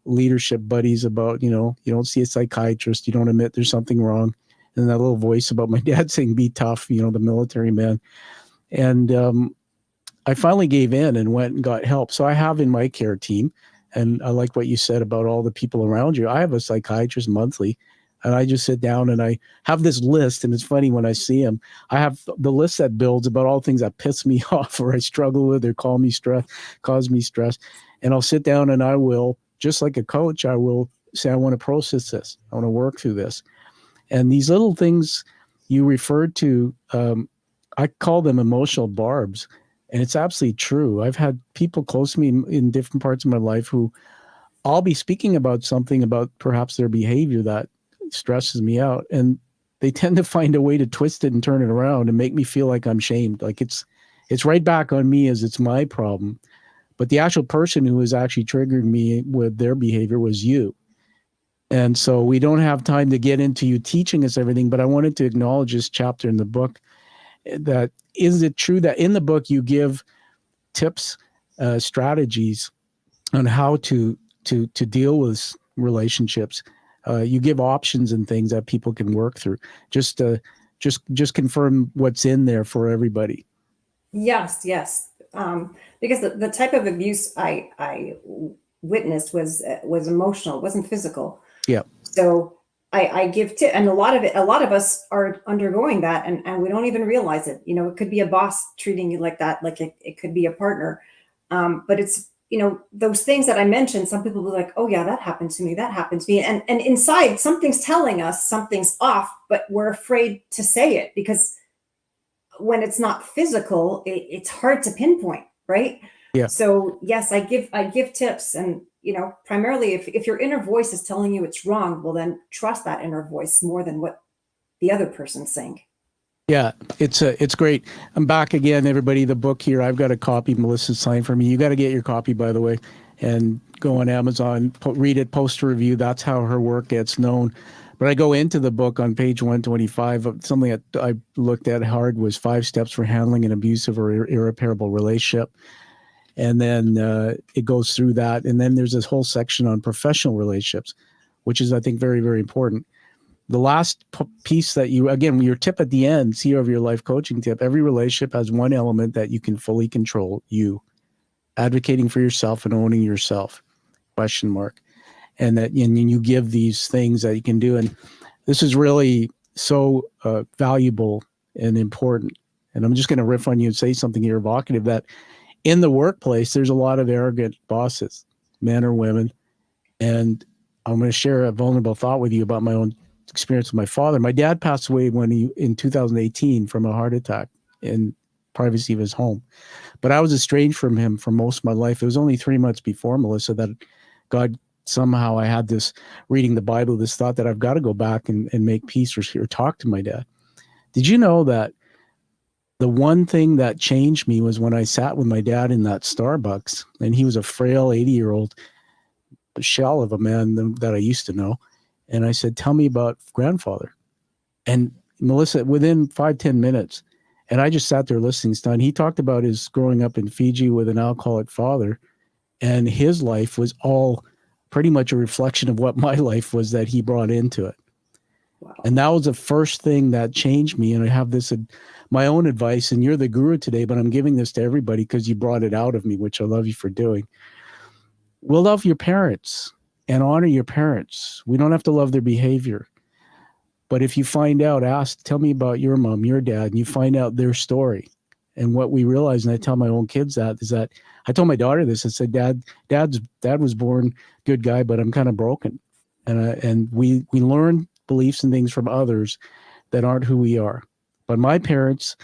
leadership buddies about, you don't see a psychiatrist, you don't admit there's something wrong. And that little voice about my dad saying, be tough, the military man. And I finally gave in and went and got help. So I have in my care team, and I like what you said about all the people around you. I have a psychiatrist monthly, and I just sit down and I have this list. And it's funny when I see him, I have the list that builds about all things that piss me off or I struggle with or cause me stress. And I'll sit down and I will, just like a coach, I will say, I want to process this. I want to work through this. And these little things you referred to, I call them emotional barbs. And it's absolutely true. I've had people close to me in different parts of my life who I'll be speaking about something about perhaps their behavior that stresses me out. And they tend to find a way to twist it and turn it around and make me feel like I'm shamed. Like it's right back on me as it's my problem. But the actual person who was actually triggering me with their behavior was you. And so we don't have time to get into you teaching us everything, but I wanted to acknowledge this chapter in the book. That is it true that in the book you give tips, strategies on how to deal with relationships. You give options and things that people can work through. Just confirm what's in there for everybody. Yes. Because the type of abuse I witnessed was emotional, it wasn't physical. Yeah. So I give tips, and a lot of us are undergoing that, and we don't even realize it. It could be a boss treating you like that, like it could be a partner. But it's, those things that I mentioned, some people will be like, oh yeah, that happened to me. And inside something's telling us something's off, but we're afraid to say it because when it's not physical, it's hard to pinpoint, right? Yeah. So yes, I give tips, and primarily if your inner voice is telling you it's wrong, well then trust that inner voice more than what the other person's saying. Yeah, it's great. I'm back again, everybody. The book here, I've got a copy. Melissa signed for me. You got to get your copy, by the way, and go on Amazon, read it, post a review. That's how her work gets known. But I go into the book on page 125. Something that I looked at hard was 5 steps for handling an abusive or irreparable relationship. And then it goes through that. And then there's this whole section on professional relationships, which is, I think, very, very important. The last piece that your tip at the end, CEO of your life coaching tip, every relationship has one element that you can fully control, you. Advocating for yourself and owning yourself, ? And you give these things that you can do. And this is really so valuable and important. And I'm just going to riff on you and say something here evocative that in the workplace, there's a lot of arrogant bosses, men or women. And I'm going to share a vulnerable thought with you about my own experience with my father. My dad passed away in 2018 from a heart attack in privacy of his home. But I was estranged from him for most of my life. It was only 3 months before, Melissa, that God, somehow I had this, reading the Bible, this thought that I've got to go back and make peace or talk to my dad. Did you know that the one thing that changed me was when I sat with my dad in that Starbucks, and he was a frail 80-year-old shell of a man that I used to know. And I said, tell me about grandfather. And Melissa, within 5-10 minutes, and I just sat there listening, Stan, he talked about his growing up in Fiji with an alcoholic father, and his life was all pretty much a reflection of what my life was that he brought into it. Wow. And that was the first thing that changed me. And I have this, my own advice, and you're the guru today, but I'm giving this to everybody because you brought it out of me, which I love you for doing. We'll love your parents and honor your parents. We don't have to love their behavior. But if you find out, tell me about your mom, your dad, and you find out their story. And what we realize, and I tell my own kids that, is that I told my daughter this. I said, Dad was born good guy, but I'm kind of broken. And we learn beliefs and things from others that aren't who we are. But my parents,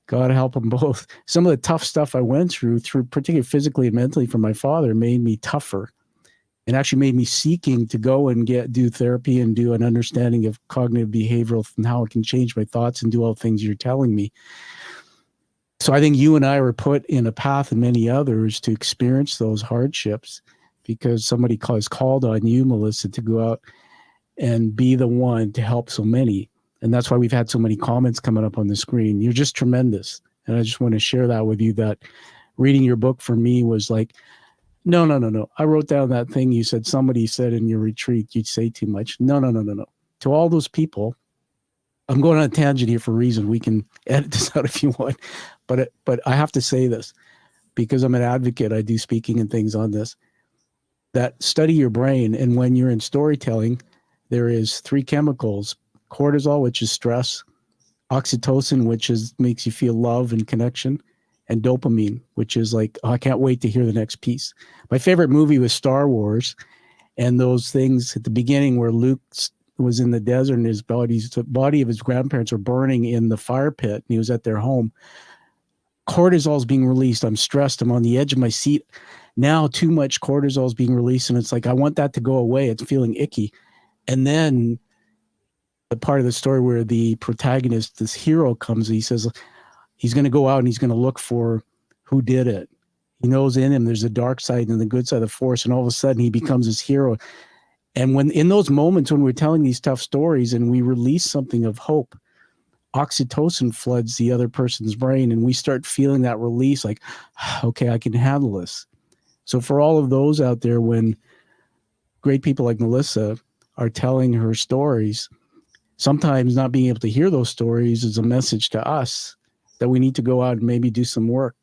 God help them both, some of the tough stuff I went through particularly physically and mentally from my father, made me tougher and actually made me seeking to go and do therapy and do an understanding of cognitive behavioral and how it can change my thoughts and do all the things you're telling me. So I think you and I were put in a path, and many others, to experience those hardships because somebody has called on you, Melissa, to go out and be the one to help so many. And that's why we've had so many comments coming up on the screen. You're just tremendous. And I just want to share that with you, that reading your book for me was like, no. I wrote down that thing you said, somebody said in your retreat, you'd say too much. No. To all those people, I'm going on a tangent here for a reason. We can edit this out if you want. But I have to say this because I'm an advocate. I do speaking and things on this. That study your brain. And when you're in storytelling, there is 3 chemicals: cortisol, which is stress; oxytocin, which makes you feel love and connection; and dopamine, which is like, oh, I can't wait to hear the next piece. My favorite movie was Star Wars, and those things at the beginning where Luke was in the desert and the body of his grandparents were burning in the fire pit, and he was at their home. Cortisol is being released. I'm stressed. I'm on the edge of my seat. Now too much cortisol is being released, and it's like, I want that to go away. It's feeling icky. And then the part of the story where the protagonist, this hero, comes, he says he's going to go out and he's going to look for who did it. He knows in him there's a dark side and the good side of the force, and all of a sudden he becomes this hero. And when in those moments when we're telling these tough stories and we release something of hope, oxytocin floods the other person's brain, and we start feeling that release, like, okay, I can handle this. So for all of those out there, when great people like Melissa are telling her stories, sometimes not being able to hear those stories is a message to us that we need to go out and maybe do some work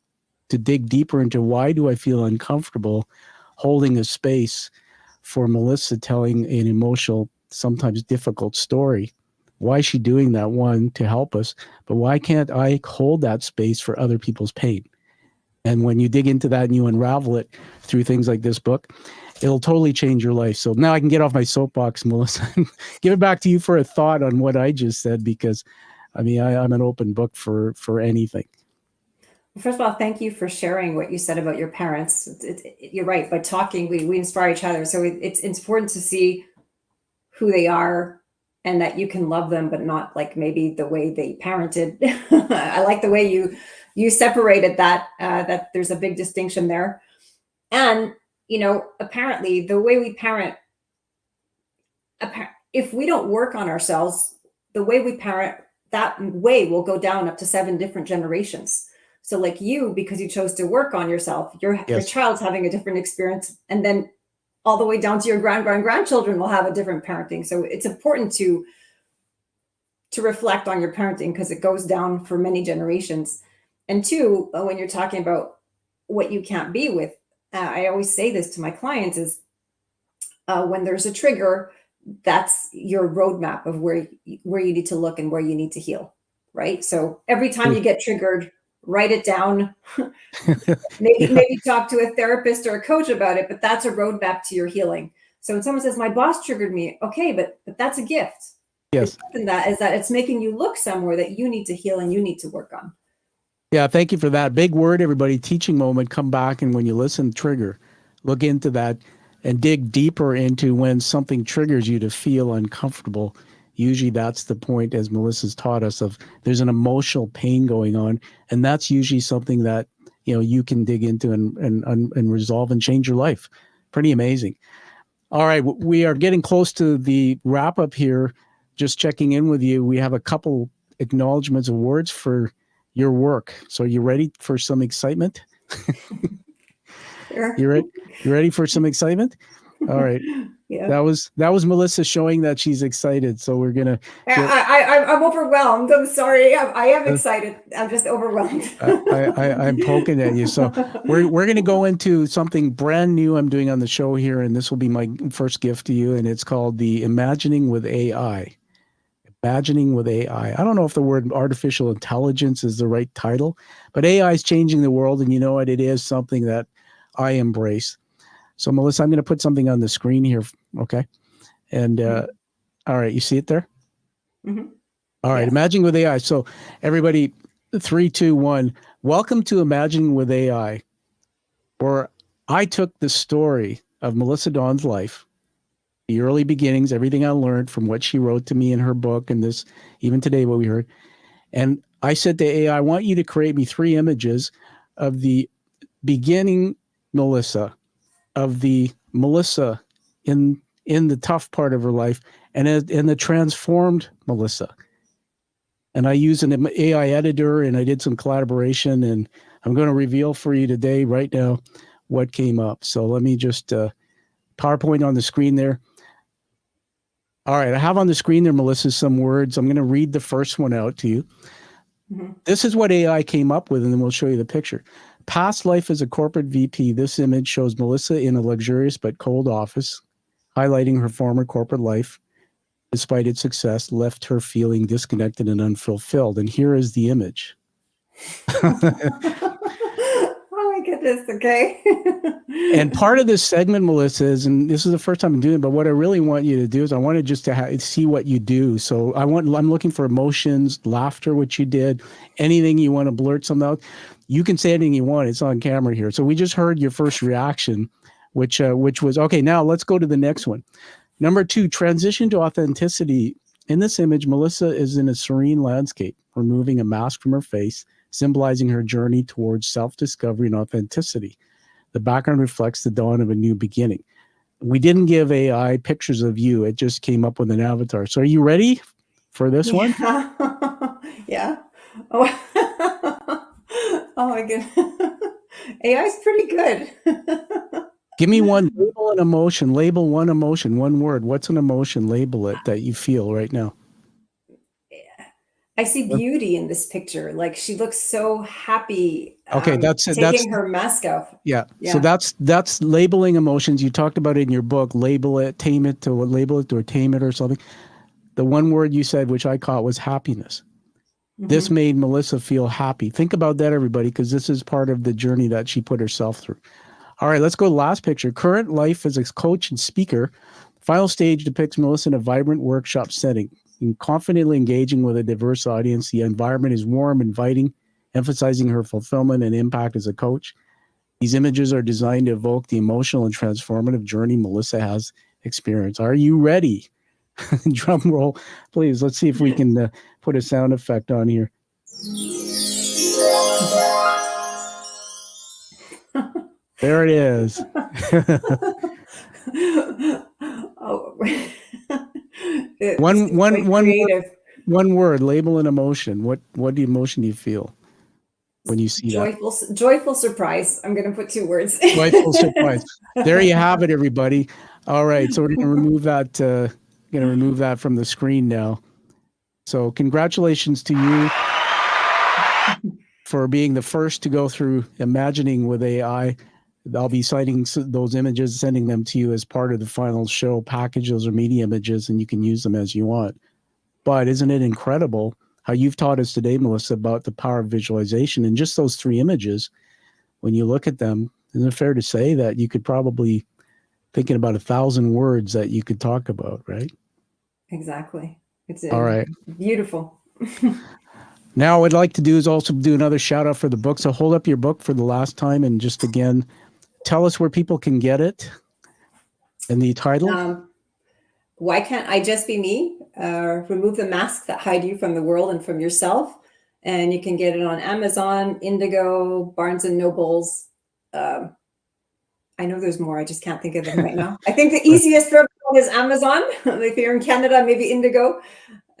to dig deeper into, why do I feel uncomfortable holding a space for Melissa telling an emotional, sometimes difficult story? Why is she doing that? One, to help us, but why can't I hold that space for other people's pain? And when you dig into that and you unravel it through things like this book, it'll totally change your life. So now I can get off my soapbox, Melissa, and give it back to you for a thought on what I just said, because I mean, I'm an open book for anything. First of all, thank you for sharing what you said about your parents. You're right. By talking, we inspire each other. So it's important to see who they are and that you can love them, but not like maybe the way they parented. I like the way you separated that, that there's a big distinction there. And, you know, apparently the way we parent, if we don't work on ourselves, the way we parent, that way will go down up to 7 different generations. So like you, because you chose to work on yourself, your child's having a different experience. And then all the way down to your grandchildren will have a different parenting. So it's important to reflect on your parenting, because it goes down for many generations. And 2, when you're talking about what you can't be with, I always say this to my clients is when there's a trigger, that's your roadmap of where you need to look and where you need to heal, right? So every time you get triggered, write it down. maybe talk to a therapist or a coach about it, but that's a roadmap to your healing. So when someone says, my boss triggered me, okay, but that's a gift. Yes. And that is that it's making you look somewhere that you need to heal and you need to work on. Yeah, thank you for that. Big word, everybody. Teaching moment. Come back, and when you listen, trigger. Look into that and dig deeper into when something triggers you to feel uncomfortable. Usually that's the point, as Melissa's taught us, of there's an emotional pain going on, and that's usually something that, you know, you can dig into and resolve and change your life. Pretty amazing. All right, we are getting close to the wrap up here. Just checking in with you. We have a couple acknowledgments of words for your work. So are you ready for some excitement? Sure. You ready for some excitement? All right. Yeah. That was Melissa showing that she's excited. So we're gonna. I'm overwhelmed. I'm sorry. I am excited. I'm just overwhelmed. I'm poking at you. So we're gonna go into something brand new I'm doing on the show here, and this will be my first gift to you, and it's called the Imagining with AI. Imagining with AI. I don't know if the word artificial intelligence is the right title, but AI is changing the world, and you know what? It is something that I embrace. So, Melissa, I'm going to put something on the screen here, okay? And all right, you see it there? Mm-hmm. All right, Imagining with AI. So, everybody, 3, 2, 1. Welcome to Imagining with AI, where I took the story of Melissa Dawn's life, the early beginnings, everything I learned from what she wrote to me in her book, and this, even today, what we heard. And I said to AI, I want you to create me 3 images of the beginning Melissa, of the Melissa in the tough part of her life, and the transformed Melissa. And I use an AI editor, and I did some collaboration, and I'm going to reveal for you today, right now, what came up. So let me just PowerPoint on the screen there. All right, I have on the screen there, Melissa, some words. I'm going to read the first one out to you. Mm-hmm. This is what AI came up with, and then we'll show you the picture. Past life as a corporate VP. This image shows Melissa in a luxurious but cold office, highlighting her former corporate life. Despite its success, left her feeling disconnected and unfulfilled. And here is the image. Oh my goodness. Okay. And part of this segment, Melissa, is, and this is the first time I'm doing it, but what I really want you to do is I want to just to see what you do. So I'm looking for emotions, laughter, what you did, anything you want to blurt something out. You can say anything you want. It's on camera here. So we just heard your first reaction, which was, okay, now let's go to the next one. Number 2, transition to authenticity. In this image, Melissa is in a serene landscape, removing a mask from her face, symbolizing her journey towards self-discovery and authenticity. The background reflects the dawn of a new beginning. We didn't give AI pictures of you. It just came up with an avatar. So are you ready for this one? Yeah. Oh, oh my goodness. AI is pretty good. Give me one, label an emotion, label one emotion, one word. What's an emotion? Label it that you feel right now. I see beauty in this picture. Like she looks so happy. Okay, that's taking her mask off. Yeah. So that's labeling emotions. You talked about it in your book. Label it, tame it, to label it or tame it or something. The one word you said, which I caught, was happiness. Mm-hmm. This made Melissa feel happy. Think about that, everybody, because this is part of the journey that she put herself through. All right, let's go to the last picture. Current life as a coach and speaker. Final stage depicts Melissa in a vibrant workshop setting, and confidently engaging with a diverse audience. The environment is warm, inviting, emphasizing her fulfillment and impact as a coach. These images are designed to evoke the emotional and transformative journey Melissa has experienced. Are you ready? Drum roll, please. Let's see if we can put a sound effect on here. There it is. Oh. One word, label an emotion. What emotion do you feel when you see that? Joyful surprise. I'm going to put 2 words. Joyful surprise. There you have it, everybody. All right, so we're going to remove that. Remove that from the screen now. So congratulations to you for being the first to go through imagining with AI. I'll be citing those images, sending them to you as part of the final show package. Those are media images, and you can use them as you want. But isn't it incredible how you've taught us today, Melissa, about the power of visualization? And just those 3 images, when you look at them, isn't it fair to say that you could probably thinking about 1,000 words that you could talk about, right? Exactly. It's all right. Beautiful. Now, what I'd like to do is also do another shout out for the book. So hold up your book for the last time and just again, tell us where people can get it and the title. Why Can't I Just Be Me? Remove the masks that hide you from the world and from yourself. And you can get it on Amazon, Indigo, Barnes and Nobles. I know there's more. I just can't think of them right now. I think the easiest for everyone is Amazon. If you're in Canada, maybe Indigo.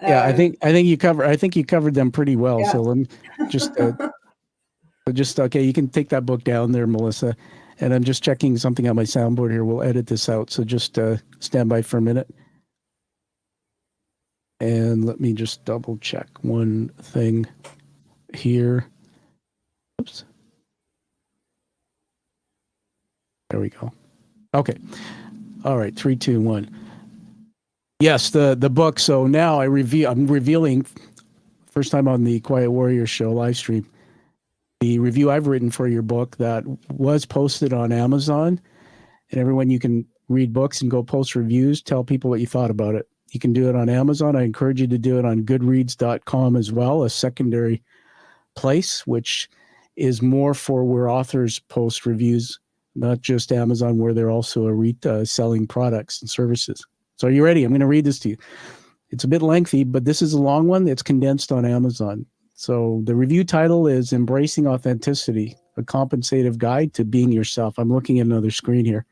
Yeah, I think you covered them pretty well. Yeah. So let me just okay. You can take that book down there, Melissa. And I'm just checking something on my soundboard here. We'll edit this out. So just stand by for a minute. And let me just double check one thing here. Oops. There we go. Okay. All right. 3, 2, 1. Yes, the book. So now I'm revealing first time on the Quiet Warrior Show live stream, the review I've written for your book that was posted on Amazon. And everyone, you can read books and go post reviews, tell people what you thought about it. You can do it on Amazon. I encourage you to do it on goodreads.com as well, a secondary place, which is more for where authors post reviews, not just Amazon, where they're also selling products and services. So are you ready? I'm going to read this to you. It's a bit lengthy, but this is a long one. It's condensed on Amazon. So the review title is Embracing Authenticity, a compensative guide to being yourself. I'm looking at another screen here.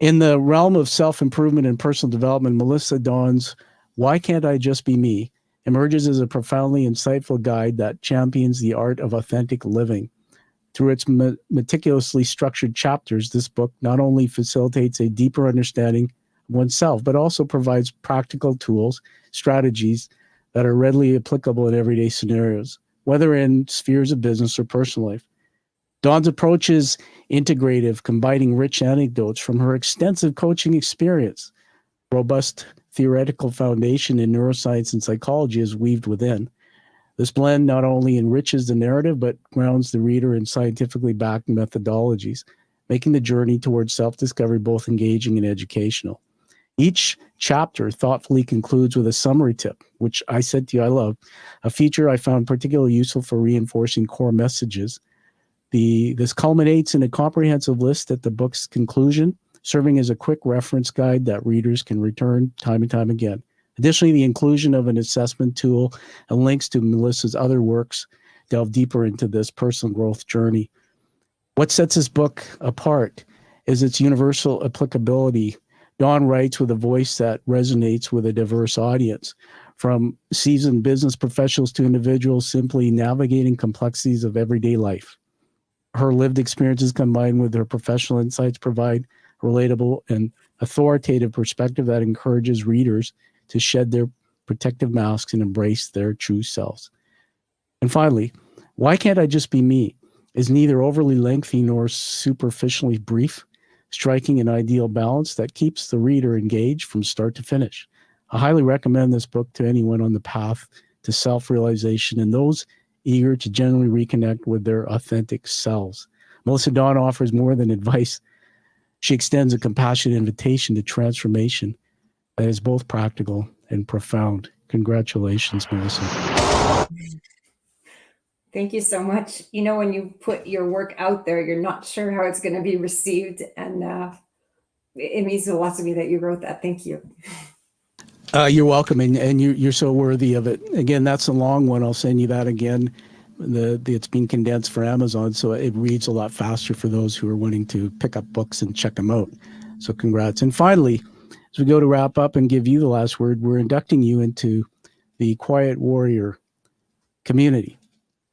In the realm of self-improvement and personal development, Melissa Dawn's Why Can't I Just Be Me? emerges as a profoundly insightful guide that champions the art of authentic living. Through its meticulously structured chapters, this book not only facilitates a deeper understanding of oneself, but also provides practical tools, strategies that are readily applicable in everyday scenarios, whether in spheres of business or personal life. Dawn's approach is integrative, combining rich anecdotes from her extensive coaching experience. Robust theoretical foundation in neuroscience and psychology is weaved within. This blend not only enriches the narrative, but grounds the reader in scientifically backed methodologies, making the journey towards self-discovery both engaging and educational. Each chapter thoughtfully concludes with a summary tip, which I said to you I love, a feature I found particularly useful for reinforcing core messages. This culminates in a comprehensive list at the book's conclusion, serving as a quick reference guide that readers can return time and time again. Additionally, the inclusion of an assessment tool and links to Melissa's other works delve deeper into this personal growth journey. What sets this book apart is its universal applicability. Dawn writes with a voice that resonates with a diverse audience, from seasoned business professionals to individuals simply navigating complexities of everyday life. Her lived experiences combined with her professional insights provide a relatable and authoritative perspective that encourages readers to shed their protective masks and embrace their true selves. And finally, Why Can't I Just Be Me is neither overly lengthy nor superficially brief, striking an ideal balance that keeps the reader engaged from start to finish. I highly recommend this book to anyone on the path to self-realization and those eager to genuinely reconnect with their authentic selves. Melissa Dawn offers more than advice. She extends a compassionate invitation to transformation that is both practical and profound. Congratulations, Melissa. Thank you so much. You know, when you put your work out there, you're not sure how it's going to be received. And it means a lot to me that you wrote that. Thank you. You're welcome, and you're so worthy of it. Again, that's a long one. I'll send you that again. It's been condensed for Amazon, so it reads a lot faster for those who are wanting to pick up books and check them out. So congrats. And finally, as we go to wrap up and give you the last word, we're inducting you into the Quiet Warrior community.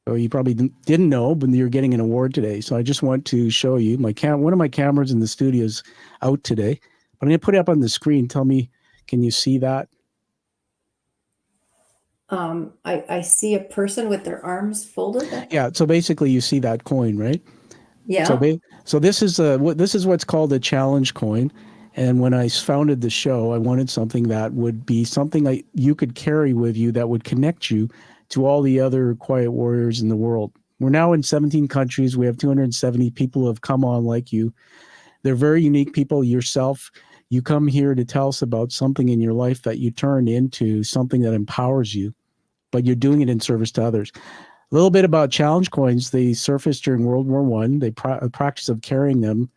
So you probably didn't know, but you're getting an award today. So I just want to show you one of my cameras in the studio is out today, but I'm going to put it up on the screen. Tell me, can you see that? I see a person with their arms folded. Yeah. So basically, you see that coin, right? Yeah. So this is what's called a challenge coin. And when I founded the show, I wanted something that would be something you could carry with you that would connect you to all the other quiet warriors in the world. We're now in 17 countries. We have 270 people who have come on like you. They're very unique people. Yourself, you come here to tell us about something in your life that you turn into something that empowers you, but you're doing it in service to others. A little bit about challenge coins. They surfaced during World War I. A practice of carrying them,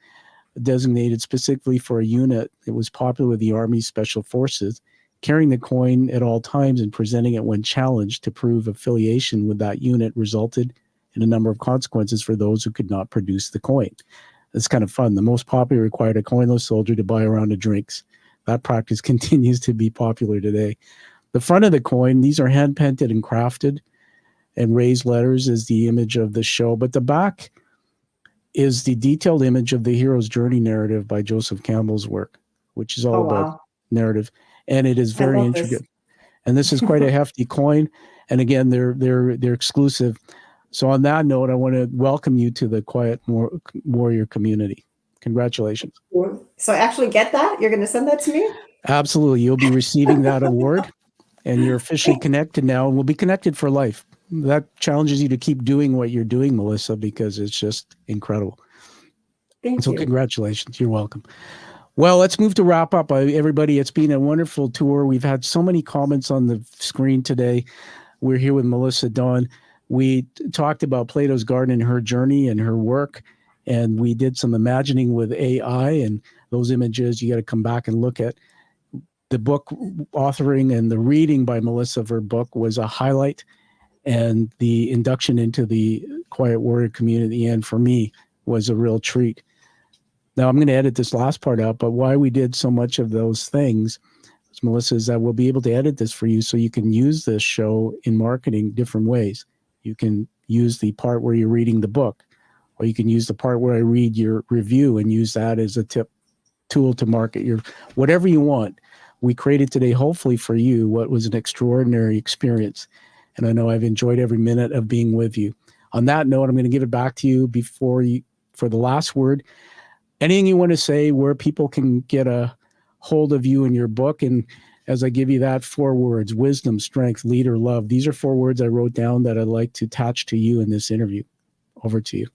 designated specifically for a unit. It was popular with the Army Special Forces. Carrying the coin at all times and presenting it when challenged to prove affiliation with that unit resulted in a number of consequences for those who could not produce the coin. It's kind of fun. The most popular required a coinless soldier to buy a round of drinks. That practice continues to be popular today. The front of the coin, these are hand-painted and crafted, and raised letters is the image of the show. But the back is the detailed image of the hero's journey narrative by Joseph Campbell's work, which is all about narrative. And it is very intricate. And this is quite a hefty coin. And again, they're exclusive. So on that note, I want to welcome you to the Quiet Warrior community. Congratulations. So I actually get that? You're going to send that to me? Absolutely. You'll be receiving that award, and you're officially connected now, and we'll be connected for life. That challenges you to keep doing what you're doing, Melissa, because it's just incredible. Thank you. Congratulations. You're welcome. Well, let's move to wrap up. Everybody, it's been a wonderful tour. We've had so many comments on the screen today. We're here with Melissa Dawn. We talked about Plato's Garden and her journey and her work, and we did some imagining with AI, and those images you got to come back and look at. The book authoring and the reading by Melissa of her book was a highlight, and the induction into the Quiet Warrior community, and for me, was a real treat. Now, I'm going to edit this last part out, but why we did so much of those things parts, Melissa, is that we'll be able to edit this for you so you can use this show in marketing different ways. You can use the part where you're reading the book, or you can use the part where I read your review and use that as a tool to market your whatever you want. We created today, hopefully for you, what was an extraordinary experience. And I know I've enjoyed every minute of being with you. On that note, I'm going to give it back to you for the last word. Anything you want to say, where people can get a hold of you and your book. And as I give you that, 4 words: wisdom, strength, leader, love. These are 4 words I wrote down that I'd like to attach to you in this interview. Over to you.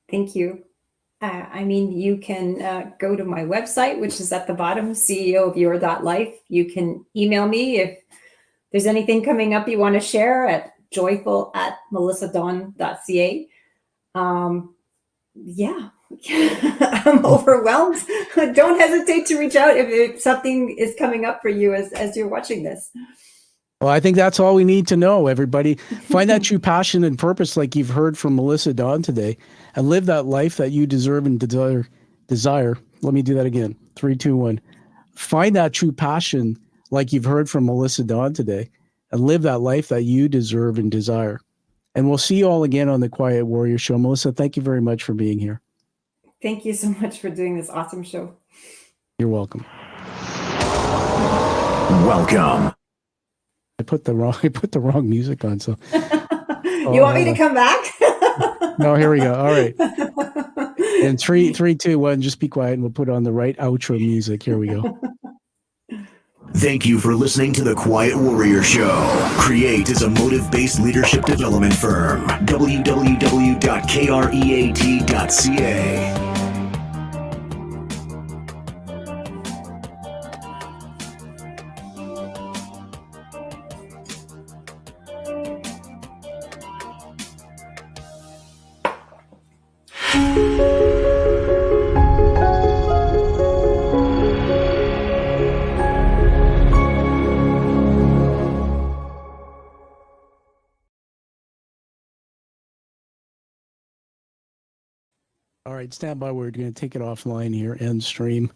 Thank you. You can go to my website, which is at the bottom, ceoofyour.life. You can email me if there's anything coming up you want to share at joyful@melissadawn.ca. Yeah, I'm overwhelmed. Don't hesitate to reach out if something is coming up for you as you're watching this. Well, I think that's all we need to know, everybody. Find that true passion and purpose like you've heard from Melissa Dawn today, and live that life that you deserve and desire. Let me do that again. 3, 2, 1. Find that true passion like you've heard from Melissa Dawn today, and live that life that you deserve and desire. And we'll see you all again on the Quiet Warrior Show. Melissa, thank you very much for being here. Thank you so much for doing this awesome show. You're welcome. Welcome. I put the wrong music on. So You want me to come back? No, here we go. All right. And 3, 2, 1, just be quiet and we'll put on the right outro music. Here we go. Thank you for listening to The Quiet Warrior Show. Create is a motive-based leadership development firm. www.kreat.ca. All right, stand by. We're going to take it offline here, end stream.